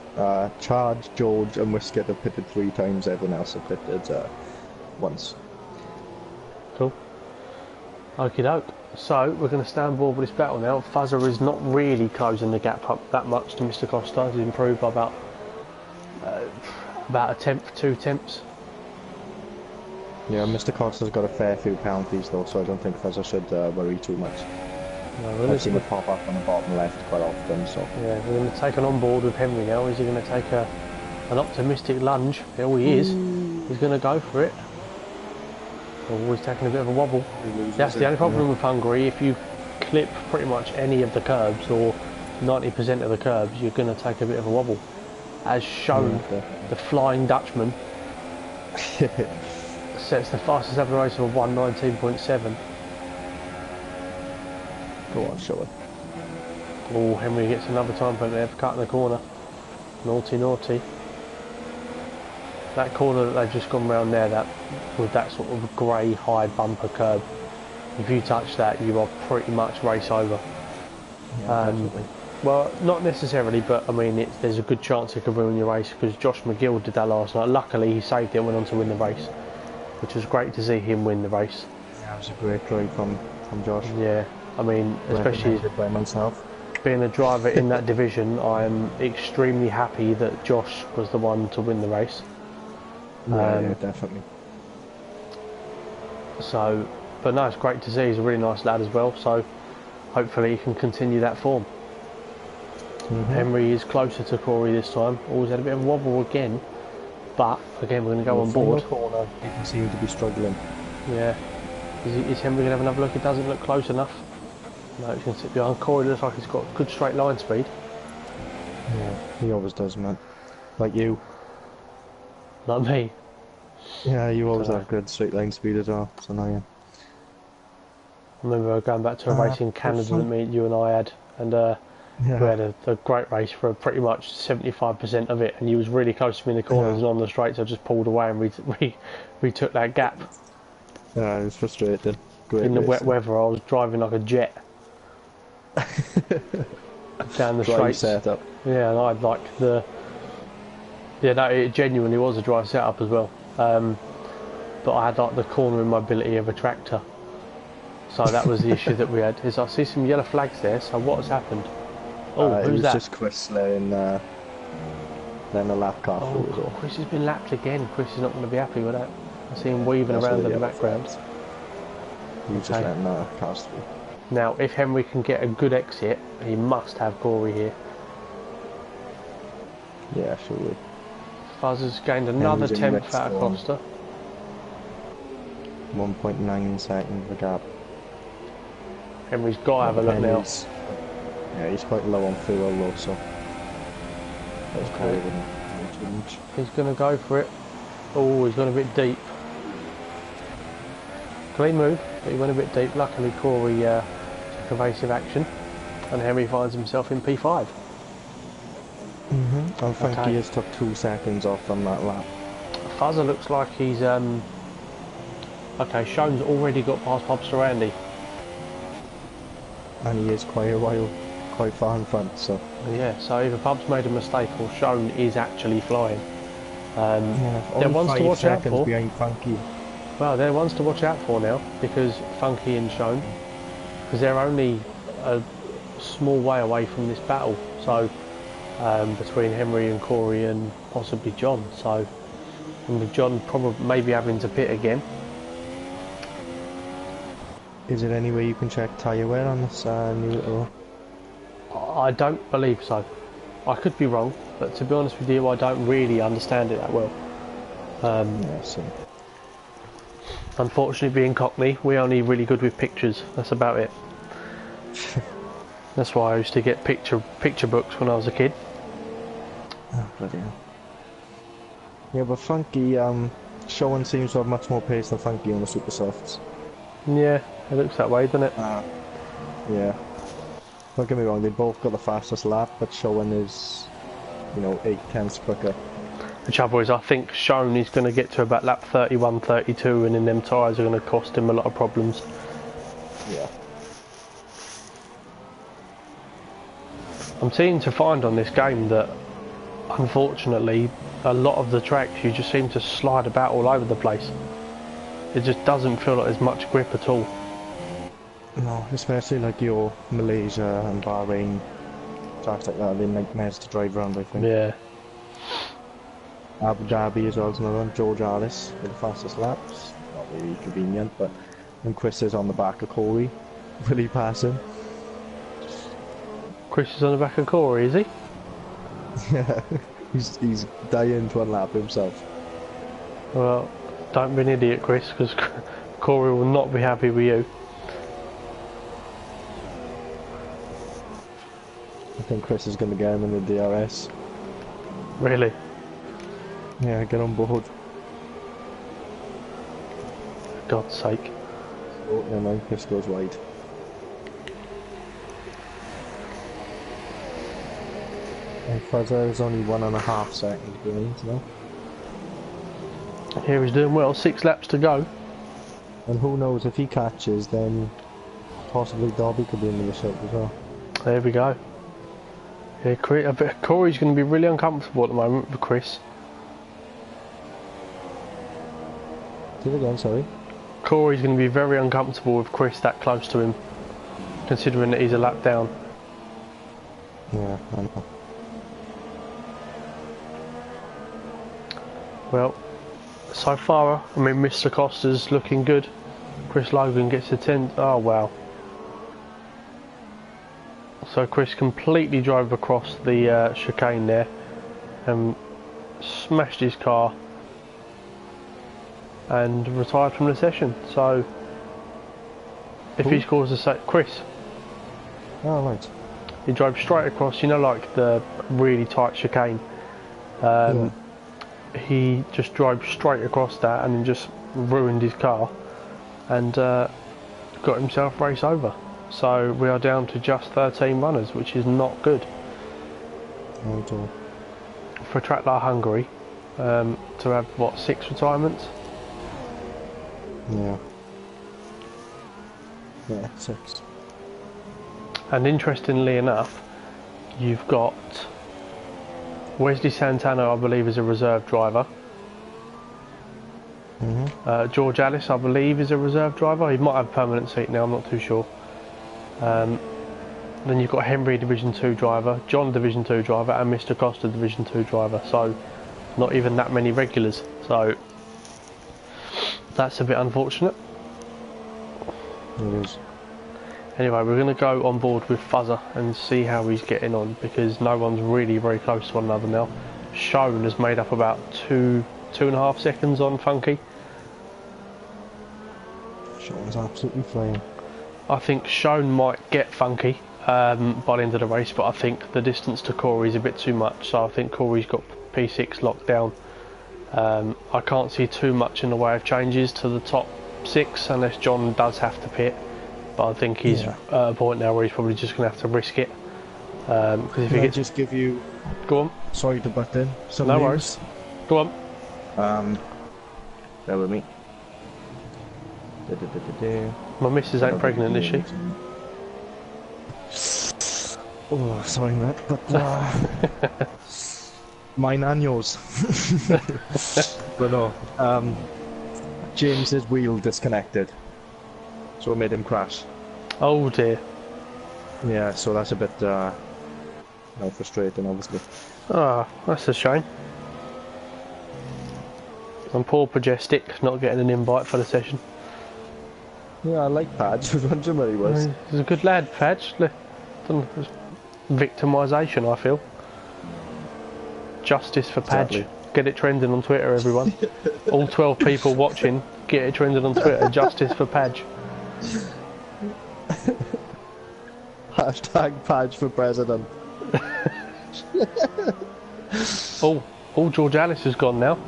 Charge, George and Whisket have pitted 3 times, everyone else have pitted once. Cool. Okie doke. So we're going to stand board with this battle now. Fuzzer is not really closing the gap up that much to Mr. Costa. He's improved by about a tenth, 2 tenths. Yeah, Mr. Costa's got a fair few penalties though, so I don't think Fuzzer should worry too much. No, I've seen it pop up on the bottom left quite often, so... Yeah, we're going to take an on board with Henry now. Is he going to take an optimistic lunge? Oh, he is. He's going to go for it. Oh, he's taking a bit of a wobble. That's the only problem with Hungary. If you clip pretty much any of the curbs, or 90% of the curbs, you're going to take a bit of a wobble. As shown, the Flying Dutchman sets the fastest ever race of a 1:19.7. Go on, show it. Oh, Henry gets another time penalty there for cutting the corner. Naughty, naughty. That corner that they've just gone round there, that with that sort of grey high bumper curb, if you touch that, you are pretty much race over. Yeah, well, not necessarily, but I mean, there's a good chance it could ruin your race, because Josh McGill did that last night. Luckily, he saved it and went on to win the race. which was great to see him win the race. Yeah, it was a great drive from Josh. Yeah, I mean, especially by myself. being a driver in that division, I'm extremely happy that Josh was the one to win the race. Yeah, definitely. So, but no, it's great to see. He's a really nice lad as well. So, hopefully, he can continue that form. Henry is closer to Corey this time. Always had a bit of a wobble again, but again, we're going to go on board. Corner, he can seem to be struggling. Yeah. Is Henry going to have another look? It doesn't look close enough. No, he's going to sit behind. Corey looks like he's got good straight line speed. Yeah, he always does, man. Like you. Like me. Yeah, you always have good straight line speed as well. It's annoying. I remember going back to a race in Canada that you and I had, and we had a great race for pretty much 75% of it, and you was really close to me in the corners and on the straights. I just pulled away and we took that gap. Yeah, it was frustrating. Great in the racing. wet weather, I was driving like a jet down the straight setup. Yeah, and I had like the no, it genuinely was a dry setup as well. But I had like the cornering mobility of a tractor. So that was the issue that we had. Is I see some yellow flags there. So what has happened? Oh, who's that? It was just Chris letting a lap car through. Oh, Chris has been lapped again. Chris is not going to be happy with that. I see him weaving around in the background. He was just letting cars through. Now, if Henry can get a good exit, he must have Corey here. Yeah, sure would. Fuzz has gained another 10th out of Costa. 1.9 seconds the gap. Henry's got to have a look now. Yeah, he's quite low on fuel though, so that's okay. Change. He's going to go for it. Oh, he's gone a bit deep. Clean move, but he went a bit deep. Luckily, Corey took evasive action, and Henry finds himself in P5. I think he has took 2 seconds off on that lap. Fuzzer looks like he's okay. Shone's already got past Popster Randy, and he is quite far in front. So yeah, so either Pub's made a mistake or Shone is actually flying. They're ones to watch out for. Behind Funky. Well, they're ones to watch out for now because Funky and Shone, because they're only a small way away from this battle. So between Henry and Corey and possibly John. So and with John probably maybe having to pit again. Is there any way you can check tyre wear on this new little? I don't believe so. I could be wrong, but to be honest with you, I don't really understand it that well. Yeah, so. Unfortunately, being Cockney, we're only really good with pictures. That's about it. That's why I used to get picture books when I was a kid. Oh, bloody hell. Yeah, but Funky, Shone seems to have much more pace than Funky on the super softs. Yeah, it looks that way, doesn't it? Yeah. Don't get me wrong, they both got the fastest lap, but Shone is, 8/10 quicker. The trouble is, I think Shone is going to get to about lap 31, 32, and then them tyres are going to cost him a lot of problems. Yeah. I'm seeming to find on this game that, unfortunately, a lot of the tracks you just seem to slide about all over the place. It just doesn't feel like there's much grip at all. No, especially like your Malaysia and Bahrain tracks like that, they're nightmares to drive around, I think. Yeah. Abu Dhabi as well as another one, George Alice with the fastest laps. Not really convenient, but when Chris is on the back of Corey, will he pass him? Chris is on the back of Corey, is he? Yeah, he's dying to unlap himself. Well, don't be an idiot, Chris, because Corey will not be happy with you. I think Chris is going to get him in the DRS. Really? Yeah, get on board. For God's sake. Oh, never mind, Chris goes wide. And Fuzzer is only 1.5 seconds behind now. Here he's doing well, 6 laps to go. And who knows, if he catches, then possibly Dobby could be in the shot as well. There we go. Yeah, Corey's going to be really uncomfortable at the moment with Chris. it again, sorry. Corey's going to be very uncomfortable with Chris that close to him, considering that he's a lap down. Yeah, I know. Well, so far, I mean, Mr. Costa's looking good. Chris Logan gets a 10. Oh, wow. So Chris completely drove across the chicane there and smashed his car and retired from the session. So if he scores a Chris, Oh, right. he drove straight across, you know, like the really tight chicane. Yeah. He just drove straight across that and then just ruined his car and got himself race over. So we are down to just 13 runners, which is not good Not at all. for a track like Hungary. To have what, 6 retirements? Yeah. Yeah, 6. And interestingly enough, you've got Wesley Santana, I believe, is a reserve driver. George Alice, I believe, is a reserve driver. He might have a permanent seat now, I'm not too sure. Then you've got Henry, Division 2 driver, John, Division 2 driver, and Mr. Costa, Division 2 driver. So not even that many regulars. So that's a bit unfortunate. It is. Anyway, we're going to go on board with Fuzzer and see how he's getting on, because no one's really very close to one another now. Shone has made up about 2.5 seconds on Funky. Sean's absolutely flying. I think Shone might get Funky by the end of the race, but I think the distance to Corey is a bit too much, so I think Corey's got P6 locked down. I can't see too much in the way of changes to the top 6 unless John does have to pit. But I think he's at a point now where he's probably just going to have to risk it. Because if Can he I gets... just give you... Go on. Sorry to butt in. Some No news. worries. Go on. Bear with me. My missus ain't pregnant, is she? Oh, sorry mate, but mine and yours. But no, James's wheel disconnected, so it made him crash. Oh dear. Yeah, so that's a bit frustrating, obviously. Ah, that's a shame. And poor Majestic not getting an invite for the session. Yeah, I like Padge. I was wondering where he was. He's a good lad, Fadge. Victimisation, I feel. Justice for Padge. Exactly. Get it trending on Twitter, everyone. All 12 people watching, get it trending on Twitter. Justice for Padge. Hashtag Padge for president. Oh, George Alice has gone now.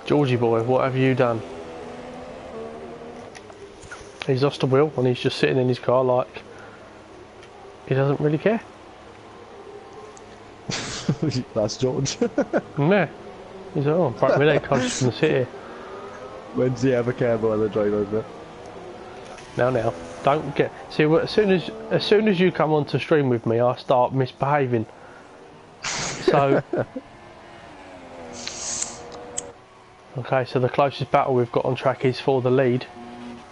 Georgie boy, what have you done? He's lost the wheel and he's just sitting in his car like he doesn't really care. That's George. No. He's like, oh, broke my leg, I'm just going to sit here. When's he ever care about the drivers? Now, don't get... See, as soon as you come on to stream with me, I start misbehaving. So... Okay, so the closest battle we've got on track is for the lead.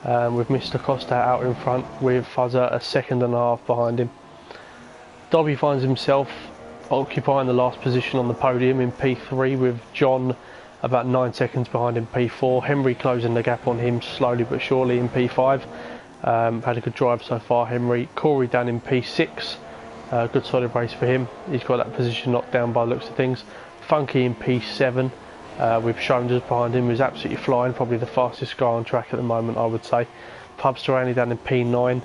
With Mr. Costa out in front, with Fuzzer a second and a half behind him. Dobby finds himself occupying the last position on the podium in P3, with John about 9 seconds behind in P4. Henry closing the gap on him slowly but surely in P5. Had a good drive so far, Henry. Corey down in P6. Good solid race for him. He's got that position knocked down by the looks of things. Funky in P7. With Shone just behind him, who's absolutely flying, probably the fastest guy on track at the moment, I would say. Pubsterani down in P9.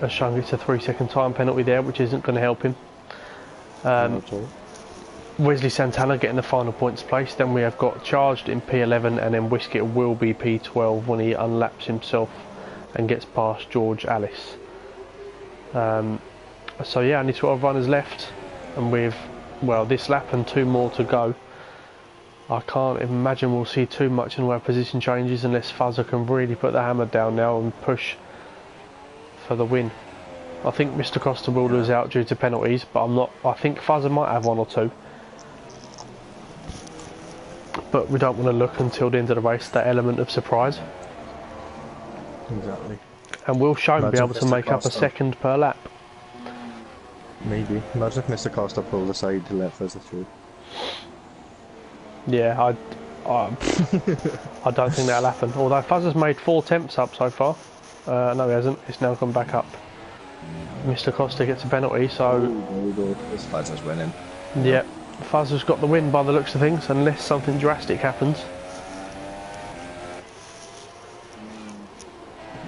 As Shone gets a 3-second time penalty there, which isn't going to help him. Wesley Santana getting the final points place. Then we have got Charged in P11, and then Whiskey will be P12 when he unlaps himself and gets past George Alice. So yeah, only 12 runners left, and with, well, this lap and 2 more to go, I can't imagine we'll see too much in the way of position changes unless Fuzzer can really put the hammer down now and push for the win. I think Mr. Costa will lose out due to penalties, but I think Fuzzer might have 1 or 2. but we don't want to look until the end of the race, that element of surprise. Exactly. And will Shone be Imagine able to Mr. make up a Costa. second per lap? Maybe. Imagine if Mr. Costa pulled aside to let Fuzzer through. Yeah, I don't think that'll happen. Although Fuzzer's made 4 attempts up so far. No, he hasn't. It's now gone back up. Mr. Costa gets a penalty, so There we go. This Fuzzer's winning. yeah, Fuzzer's got the win by the looks of things, unless something drastic happens.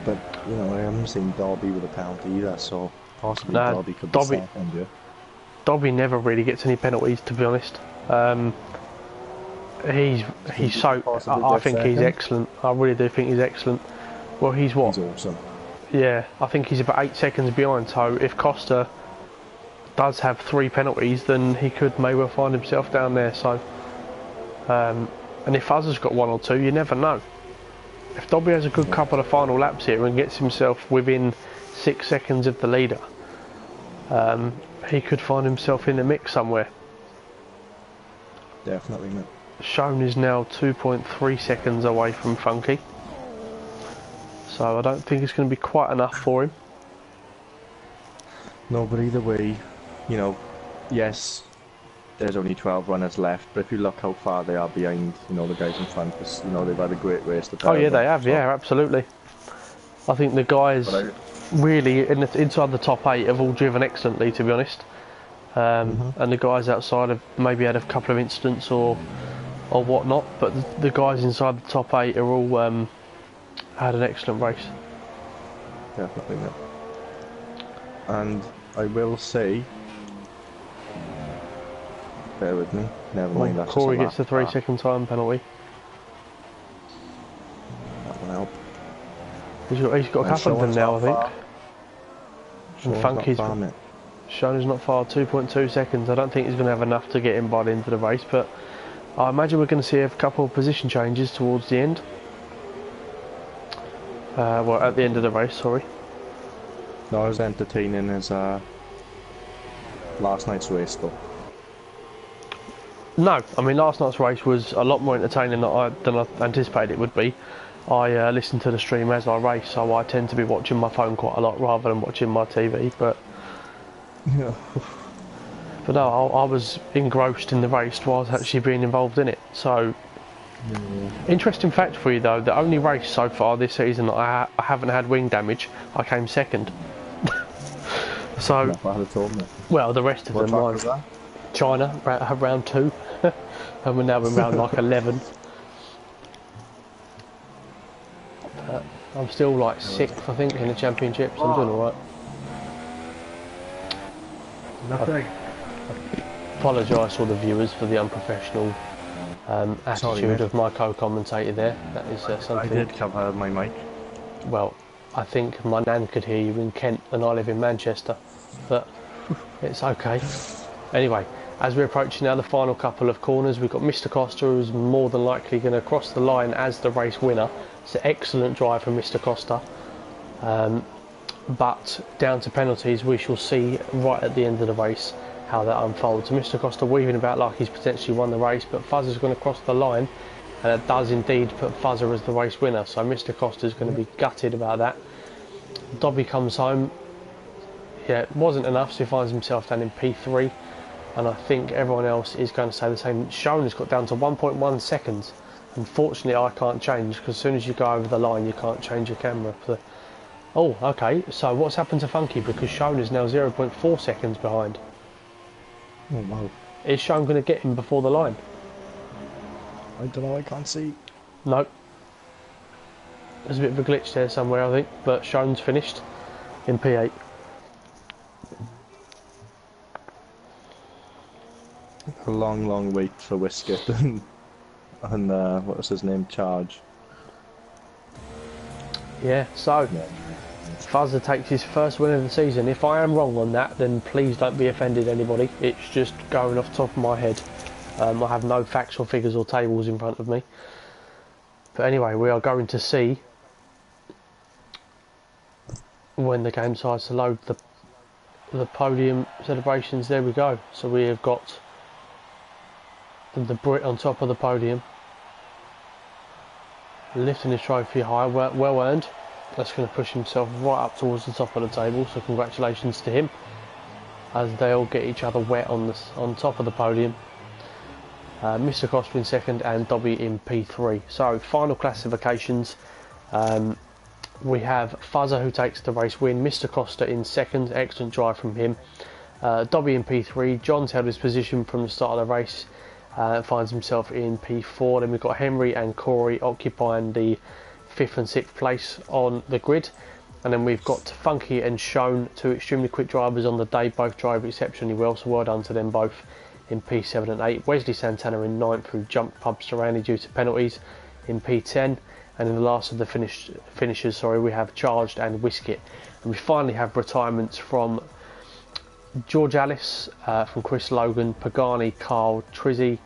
But, you know, I haven't seen Derby with a penalty either, so possibly Nah, Derby could be Derby- second, yeah. Dobby never really gets any penalties, to be honest. He's so. Possibly I get think he's second? excellent. I really do think he's excellent. Well, he's what? He's awesome. Yeah, I think he's about 8 seconds behind. So if Costa does have 3 penalties, then he could may well find himself down there. So, and if Fuzzer's got 1 or 2, you never know. If Dobby has a good couple of final laps here and gets himself within 6 seconds of the leader, he could find himself in the mix somewhere. Definitely, mate. Shone is now 2.3 seconds away from Funky, so I don't think it's going to be quite enough for him. No, but either way, you know, yes, there's only 12 runners left, but if you look how far they are behind, you know, the guys in front, because, you know, they've had a great race. Oh yeah, they have, yeah, absolutely. I think the guys really inside the top 8 have all driven excellently, to be honest. And the guys outside have maybe had a couple of incidents or whatnot, but the guys inside the top 8 are all had an excellent race. Definitely, mate. And I will say, bear with me, never mind, that's Corey just gets the 3 second time penalty. That will help. He's got a couple of them now, I think. And Funky's Shone Shone is not far, 2.2 seconds. I don't think he's going to have enough to get him by the end of the race, but I imagine we're going to see a couple of position changes towards the end. Well, at the end of the race, sorry. Not as entertaining as last night's race, though. No, I mean last night's race was a lot more entertaining than I anticipated it would be. I listened to the stream as I race, so I tend to be watching my phone quite a lot rather than watching my TV. But Yeah. But no, I was engrossed in the race while I was actually being involved in it. So, interesting fact for you though, the only race so far this season that I haven't had wing damage, I came second. So, Not bad at all, mate. well, the rest of What them, track like was that? China, round 2, and we're now in round like 11. I'm still like 6th, I think, in the championships. I'm doing alright. Nothing. Apologise to all the viewers for the unprofessional attitude of my co-commentator there. That is something. I did cover my mic. Well, I think my nan could hear you in Kent and I live in Manchester, but it's okay. Anyway, as we're approaching now the final couple of corners, we've got Mr. Costa, who's more than likely going to cross the line as the race winner. It's an excellent drive from Mr. Costa. But down to penalties, we shall see right at the end of the race how that unfolds. Mr. Costa weaving about like he's potentially won the race, but Fuzzer's going to cross the line, and it does indeed put Fuzzer as the race winner. So Mr. Costa's going to be gutted about that. Dobby comes home. Yeah, it wasn't enough, so he finds himself down in P3, and I think everyone else is going to say the same. Shone has got down to 1.1 seconds. Unfortunately, I can't change because as soon as you go over the line, you can't change your camera. Oh, okay, so what's happened to Funky? Because Shone is now 0.4 seconds behind. Oh, wow. Is Shone going to get him before the line? I don't know, I can't see. Nope. There's a bit of a glitch there somewhere, I think, but Shone's finished in P8. A long, long wait for Whisket and what was his name? Charge. Yeah, so Fuzzer takes his first win of the season. If I am wrong on that, then please don't be offended, anybody. It's just going off the top of my head. I have no facts or figures or tables in front of me. But anyway, we are going to see when the game decides to load the podium celebrations. There we go. So we have got the Brit on top of the podium, lifting his trophy high, well earned. That's going to push himself right up towards the top of the table, so congratulations to him as they all get each other wet on top of the podium. Mr. Costa in second and Dobby in P3. So final classifications, we have Fuzzer who takes the race win, Mr. Costa in second, excellent drive from him. Dobby in P3, John's held his position from the start of the race, finds himself in P4. Then we've got Henry and Corey occupying the 5th and 6th place on the grid. And then we've got Funky and Shone, two extremely quick drivers on the day, both drive exceptionally well, so well done to them both in P7 and 8. Wesley Santana in 9th who jumped pubs to Randy due to penalties in P10. And in the last of the finishers, we have Charged and Whiskit. And we finally have retirements from George Alice, from Chris Logan, Pagani, Carl, Trizzy,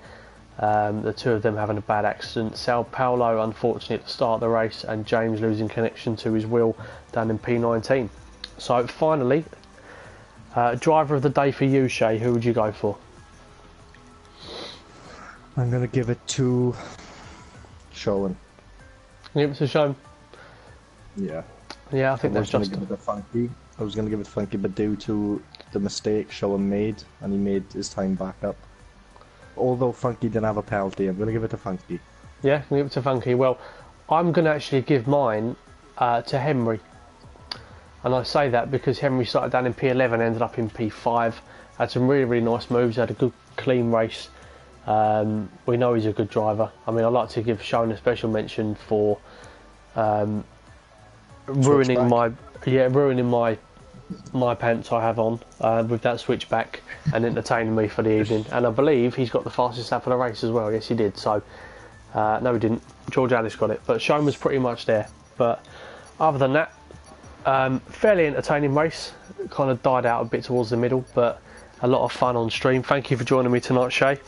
the two of them having a bad accident, Sal Paolo unfortunately at the start of the race, and James losing connection to his wheel down in P19. So finally, driver of the day for you, Shay, who would you go for? I'm going to give it to Sean. Give it to Sean? Yeah. Yeah, I think that's just... I was going to give it Funky, but due to the mistake Sean made, and he made his time back up. Although Funky didn't have a penalty, I'm going to give it to Funky. Yeah, give it to Funky. Well, I'm going to actually give mine to Henry. And I say that because Henry started down in P11, ended up in P5. Had some really, really nice moves, had a good, clean race. We know he's a good driver. I mean, I'd like to give Sean a special mention for ruining my pants I have on with that switchback and entertaining me for the evening. And I believe he's got the fastest lap of the race as well. Yes, he did. So no, he didn't. George Alice got it, but Sean was pretty much there. But other than that, fairly entertaining race. Kind of died out a bit towards the middle, but a lot of fun on stream. Thank you for joining me tonight, Shay.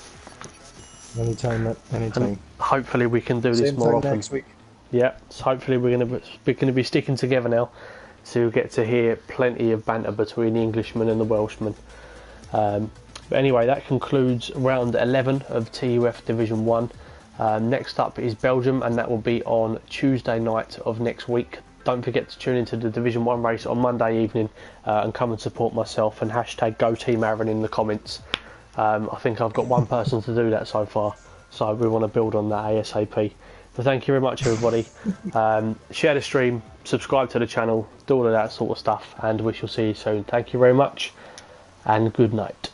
Anytime, mate. Anytime. And hopefully we can do this more often. Next week. Yeah, so hopefully we're going to be sticking together now, so you'll get to hear plenty of banter between the Englishman and the Welshman. But anyway, that concludes round 11 of TUF Division 1. Next up is Belgium, and that will be on Tuesday night of next week. Don't forget to tune into the Division 1 race on Monday evening and come and support myself and hashtag GoTeamAaron in the comments. I think I've got one person to do that so far, so we want to build on that ASAP. But thank you very much, everybody. Share the stream, subscribe to the channel, do all of that sort of stuff, and we shall see you soon. Thank you very much, and good night.